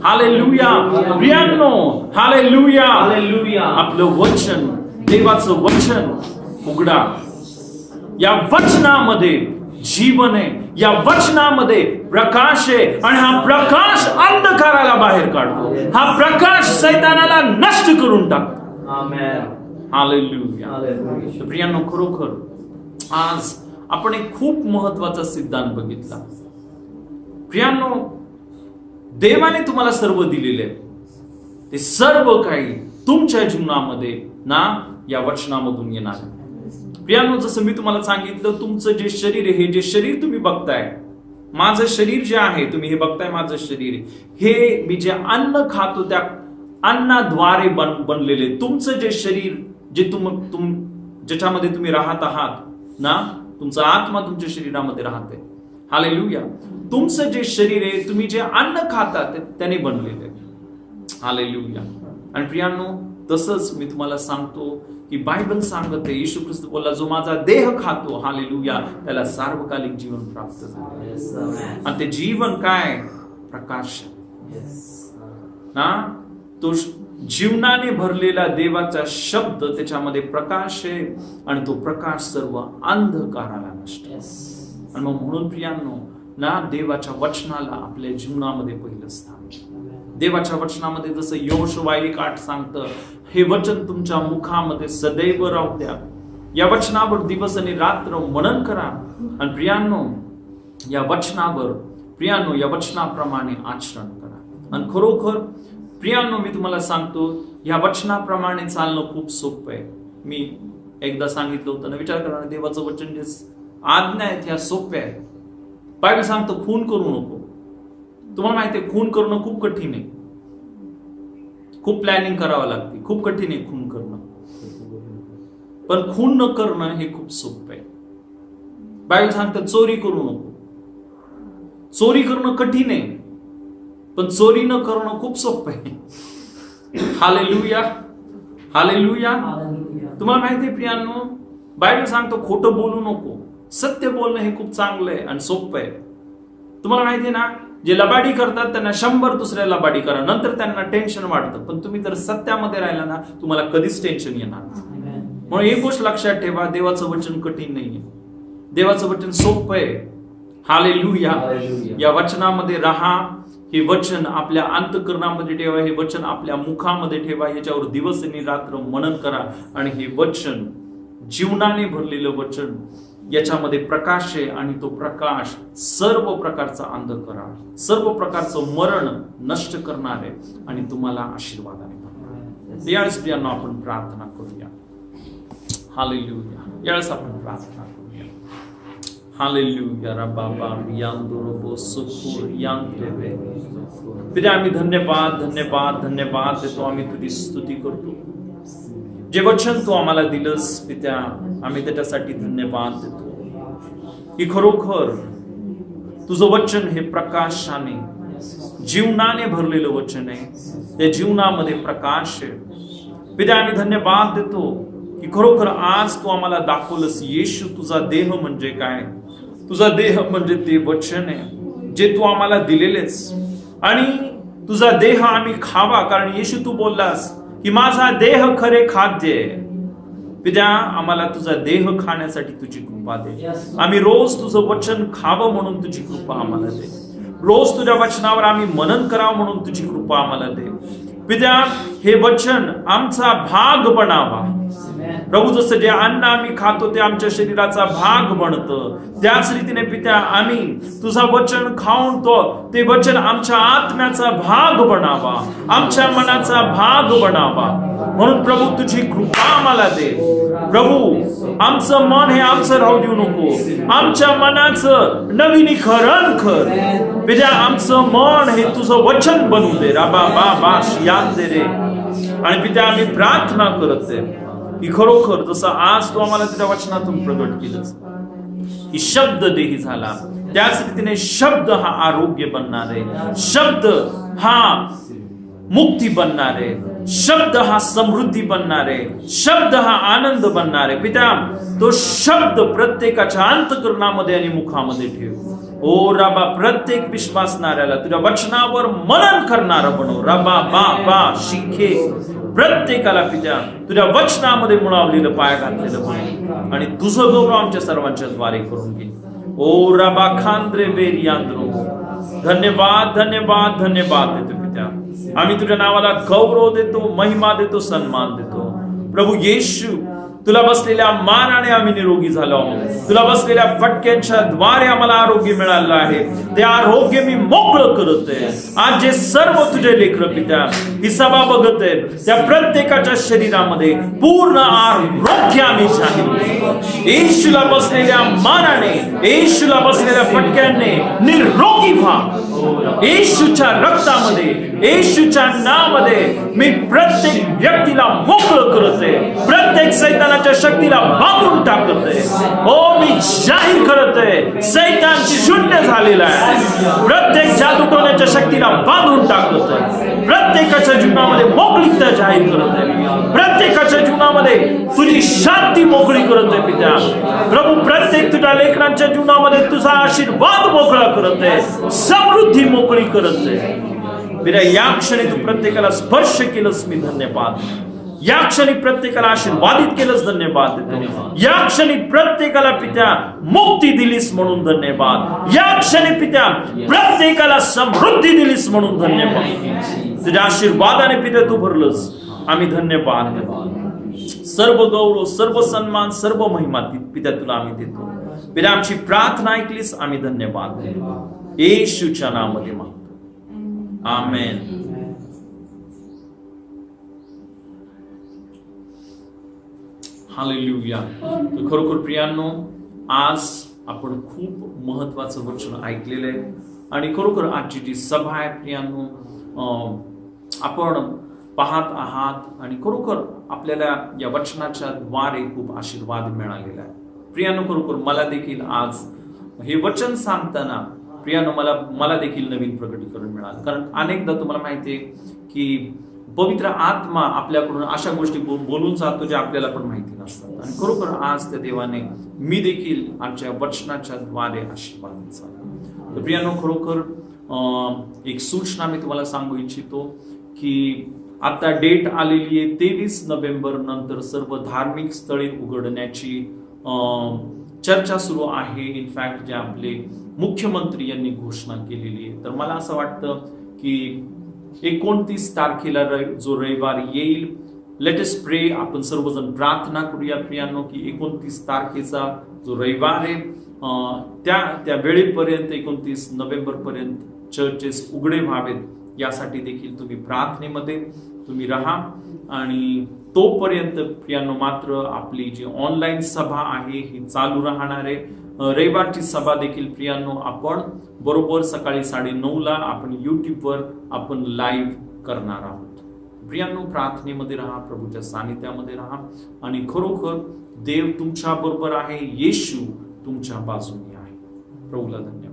हालेलुया. प्रियांनो, हालेलुया. हालेलुया. आपलं वचन, देवाचं वचन उघडा. या वचनामध्ये जीवन आहे, या वचनामध्ये प्रकाश आहे, आणि हा प्रकाश अंधकाराला बाहेर काढतो, हा प्रकाश सैतानाला नष्ट करून टाकतो. हालेलुया. तर प्रियांनो, खरोखर आज आपण एक खूप महत्वाचा सिद्धांत बघितला. प्रियांनो, देवाने तुम्हाला सर्व दिलेले आहे, ते सर्व काही तुमच्या जीवनामध्ये ना या वचनामधून येणार आहे. प्रियांनो, जसं मी तुम्हाला सांगितलं, तुमचं जे शरीर आहे, हे जे शरीर तुम्ही बघताय, माझं शरीर जे आहे, तुम्ही हे बघताय माझं शरीर, हे मी जे अन्न खातो त्या अन्नाद्वारे बनलेले तुमचं जे शरीर, जे ज्याच्यामध्ये तुम्ही राहत आहात ना, तुमचा आत्मा तुमच्या शरीरामध्ये राहते. हालेलुया. तुमचं जे शरीर आहे, तुम्ही जे अन्न खाता त्याने बनलेले. हालेलुया. आणि प्रियांनो, तसंच मी तुम्हाला सांगतो की बायबल सांगते, येशू ख्रिस्त बोलला, जो माझा देह खातो, हालेलुया, त्याला सार्वकालिक जीवन प्राप्त झालं. आणि ते जीवन काय? प्रकाश ना. तो जीवनाने भरलेला देवाचा शब्द, त्याच्यामध्ये प्रकाश आहे, आणि तो प्रकाश सर्व अंधकाराला नष्ट. आणि मग म्हणून प्रियांनो ना, देवाच्या वचनाला आपल्या जीवनामध्ये पहिलं स्थान. देवाच्या वचनामध्ये जसं योशुवा 1:8 सांगतं, हे वचन तुमच्या मुखामध्ये सदैव राहू द्या, या वचनावर दिवस आणि रात्र मनन करा. आणि प्रियांनो, या वचनाप्रमाणे आचरण करा. आणि खरोखर प्रियांनो, मी तुम्हाला सांगतो, या वचनाप्रमाणे चालणं खूप सोपं आहे. मी एकदा सांगितलं होतं ना, विचार करा, देवाचं वचन जे आज्ञा आहेत ह्या सोप्या आहेत. बायबल सांगतं, खून करू नको. तुम्हाला माहिती आहे, खून करणं खूप कठीण आहे, खूप प्लॅनिंग करावं लागते, खूप कठीण आहे खून करणं. पण खून न करणं हे खूप सोपं आहे. बायबल सांगतं, चोरी करू नको. चोरी करणं कठीण आहे, पण चोरी न करणं खूप सोपं आहे. हालेलुया. हालेलुया. तुम्हाला माहिती आहे प्रियांनो, बायबल सांगतो, खोटं बोलू नको. सत्य बोलणं हे खूप चांगलं आहे आणि सोपं आहे. तुम्हाला माहिती आहे ना, जे लबाडी करतात त्यांना 100 दुसऱ्या लबाडी करा, नंतर त्यांना टेन्शन वाटतं. पण तुम्ही जर सत्यामध्ये राहिला ना, तुम्हाला कधीच टेन्शन येणार. म्हणून एक गोष्ट लक्षात ठेवा, देवाचं वचन कठीण नाहीये, देवाचं वचन सोपं आहे. हालेलुया. या वचनामध्ये राहा, हे वचन आपल्या अंतःकरणामध्ये ठेवा, हे वचन आपल्या मुखामध्ये ठेवा, याच्यावर दिवस आणि रात्र मनन करा. आणि हे वचन जीवनाने भरलेलं वचन, याच्यामध्ये प्रकाश आहे, आणि तो प्रकाश सर्व प्रकारचा अंधकार, सर्व प्रकारचं मरण नष्ट करणार आहे, आणि तुम्हाला आशीर्वादाने भरणार. यावेळेस प्रियांनो, आपण प्रार्थना करूया. हालेलुया. यावेळेस आपण प्रार्थना करूया. हालेलुया. रबाबा यांदोरबो सुकुर यांदेवे. पिता, आम्ही धन्यवाद देतो. आम्ही तुझी स्तुती करतो. जे वचन तू आम्हाला दिलंस पित्या, आम्ही त्याच्यासाठी धन्यवाद देतो. की खरोखर तुझं वचन हे प्रकाशाने, जीवनाने भरलेलं वचन आहे, त्या जीवनामध्ये प्रकाश आहे. पित्या, आम्ही धन्यवाद देतो की खरोखर आज तू आम्हाला दाखवलंस, येशू तुझा देह म्हणजे काय. तुझा देह म्हणजे ते वचन आहे जे तू आम्हाला दिलेलेस, आणि तुझा देह आम्ही खावा, कारण येशू तू बोललास की माझा देह खरे खाद्य आहे. पित्या, आम्हाला तुझा देह खाण्यासाठी तुझी कृपा दे. आम्ही रोज तुझं वचन खावं म्हणून तुझी कृपा आम्हाला दे. रोज तुझ्या वचनावर आम्ही मनन करावं म्हणून तुझी कृपा आम्हाला दे. पित्या, हे वचन आमचा भाग बनावा. प्रभू, जसं जे अन्न आम्ही खातो ते आमच्या शरीराचा भाग बनतं, त्याच रीतीने पित्या, आम्ही तुझा वचन खाऊन ते वचन आमच्या आत्म्याचा भाग बनावा, आमच्या मनाचा भाग बनावा. म्हणून प्रभू, तुझी कृपा आम्हाला दे. प्रभू, आमचं मन हे आमचं राहू देऊ नको, आमच्या मनाचं नवीनीकरण कर. पित्या, आमचं मन हे तुझं वचन बनू दे. राबा बा बा शियान दे रे. आणि पित्या, आम्ही प्रार्थना करत आहे की खरोखर जसं आज तू आम्हाला तुझ्या वचनातून प्रगट केलंस की शब्द देही झाला, त्याच रीतीने शब्द हा आरोग्य बनणार आहे, शब्द हा मुक्ती बनणार आहे, शब्द हा समृद्धी बनणार आहे, शब्द हा आनंद बनणार आहे. पिता, तो शब्द प्रत्येकाच्या अंतःकरणामध्ये आणि मुखामध्ये ठेव. ओ राबा, प्रत्येक विश्वासणाऱ्याला तुझ्या वचनावर मनन करणारा बनव. राबा बा बा शिखे प्रत्येकाला पित्या तुझ्या वचनामध्ये मुळावलेलं पाय घातलेलं बघ आणि तुझं गौरव आमच्या सर्वांच्या द्वारे करून घे. ओ रबा खांद्रे बेरियांद्रो, धन्यवाद धन्यवाद धन्यवाद देतो पित्या. आम्ही तुझ्या नावाला गौरव देतो, महिमा देतो, सन्मान देतो. प्रभू येशू, तुला बसलेल्या मानाने आम्ही निरोगी झालो. तुला बसलेल्या फटक्यांच्या द्वारे आम्हाला आरोग्य मिळालं आहे. ते आरोग्य मी मोकळं करत आहे. आज जे सर्व तुझे लेकरं पित्या ही सभा बघत आहेत, त्या प्रत्येकाच्या शरीरामध्ये पूर्ण आरोग्य आम्ही जाहीर करतो. येशूला बसलेल्या मानाने, येशूला बसलेल्या फटक्यांनी निरोगी व्हा. येशूच्या रक्तामध्ये, येशूच्या नावामध्ये मी प्रत्येक व्यक्तीला मोकळं करत आहे. प्रत्येक सैतानाच्या शक्तीला बांधून टाकत आहे. हो, मी जाहीर करत आहे, सैतान शून्य झालेला आहे. प्रत्येक जादूटोण्याच्या शक्तीला बांधून टाकत आहे. प्रत्येकाच्या जीवनामध्ये मोकळीकता जाहीर करत आहे. प्रत्येकाच्या जीवनामध्ये तुझी शांती मोकळी करत आहे पित्या. प्रभू, प्रत्येक तुझ्या लेकरांच्या जीवनामध्ये तुझा आशीर्वाद मोकळा करत आहे, समृद्धी मोकळी करत आहे. पित्या, या क्षणी तू प्रत्येकाला स्पर्श केलंस, मी धन्यवाद. या क्षणी प्रत्येकाला आशीर्वादित केलंस, धन्यवाद देतो. या क्षणी प्रत्येकाला पित्या मुक्ती दिलीस म्हणून धन्यवाद. या क्षणी पित्या प्रत्येकाला समृद्धी दिलीस म्हणून धन्यवाद. तुझ्या आशीर्वादाने पित्या तू भरलंस, आम्ही धन्यवाद देतो. सर्व गौरव, सर्व सन्मान, सर्व महिमा पित्या तुला आम्ही देतो. पित्या, आमची प्रार्थना ऐकलीस, आम्ही धन्यवाद देतो. येशूच्या नावामध्ये मागतो, आमेन. हालेलुया. तर खरोखर प्रियांनो, आज आपण खूप महत्वाचं वचन ऐकलेलं आहे आणि खरोखर आजची जी सभा आहे प्रियांनो, आपण पाहत आहात आणि खरोखर आपल्याला या वचनाच्या द्वारे खूप आशीर्वाद मिळालेला आहे. प्रियांनो, खरोखर मला देखील आज हे वचन सांगताना प्रियांनो मला देखील नवीन प्रकटीकरण मिळालं. कारण अनेकदा तुम्हाला माहिती आहे की पवित्र आत्मा आपल्याकडून अशा गोष्टी बोलून जातो ज्या आपल्याला पण माहिती नसतात. आणि खरोखर आज त्या देवाने मी देखील आमच्या वचनाच्या द्वारे आशीर्वादित झालो. तर प्रियांनो, खरोखर एक सूचना मी तुम्हाला सांगू इच्छितो की आता डेट आलेली आहे 23 नोव्हेंबर नंतर सर्व धार्मिक स्थळे उघडण्याची चर्चा सुरू आहे. इनफॅक्ट जे आपले मुख्यमंत्री यांनी घोषणा केलेली आहे. तर मला असं वाटतं की 29 तारखेला जो रविवार येईल, लेट अस प्रे, आपण सर्वजण प्रार्थना करूया प्रियांनो की 29 तारखेचा जो रविवार आहे त्या वेळेपर्यंत 29 नोव्हेंबर पर्यंत चर्चेस उघडे व्हावेत, यासाठी देखील तुम्ही प्रार्थनेमध्ये तुम्ही राहा. आणि तोपर्यंत प्रियांनो मात्र आपली जी ऑनलाईन सभा आहे ही चालू राहणार आहे. रविवारची सभा देखील प्रियांनो आपण बरोबर सकाळी 9:30 आपण युट्यूबवर आपण लाईव्ह करणार आहोत. प्रियांनो, प्रार्थनेमध्ये राहा, प्रभूच्या सानिध्यामध्ये राहा आणि खरोखर देव तुमच्या बरोबर आहे. येशू तुमच्या बाजूने आहे. प्रभूला धन्यवाद.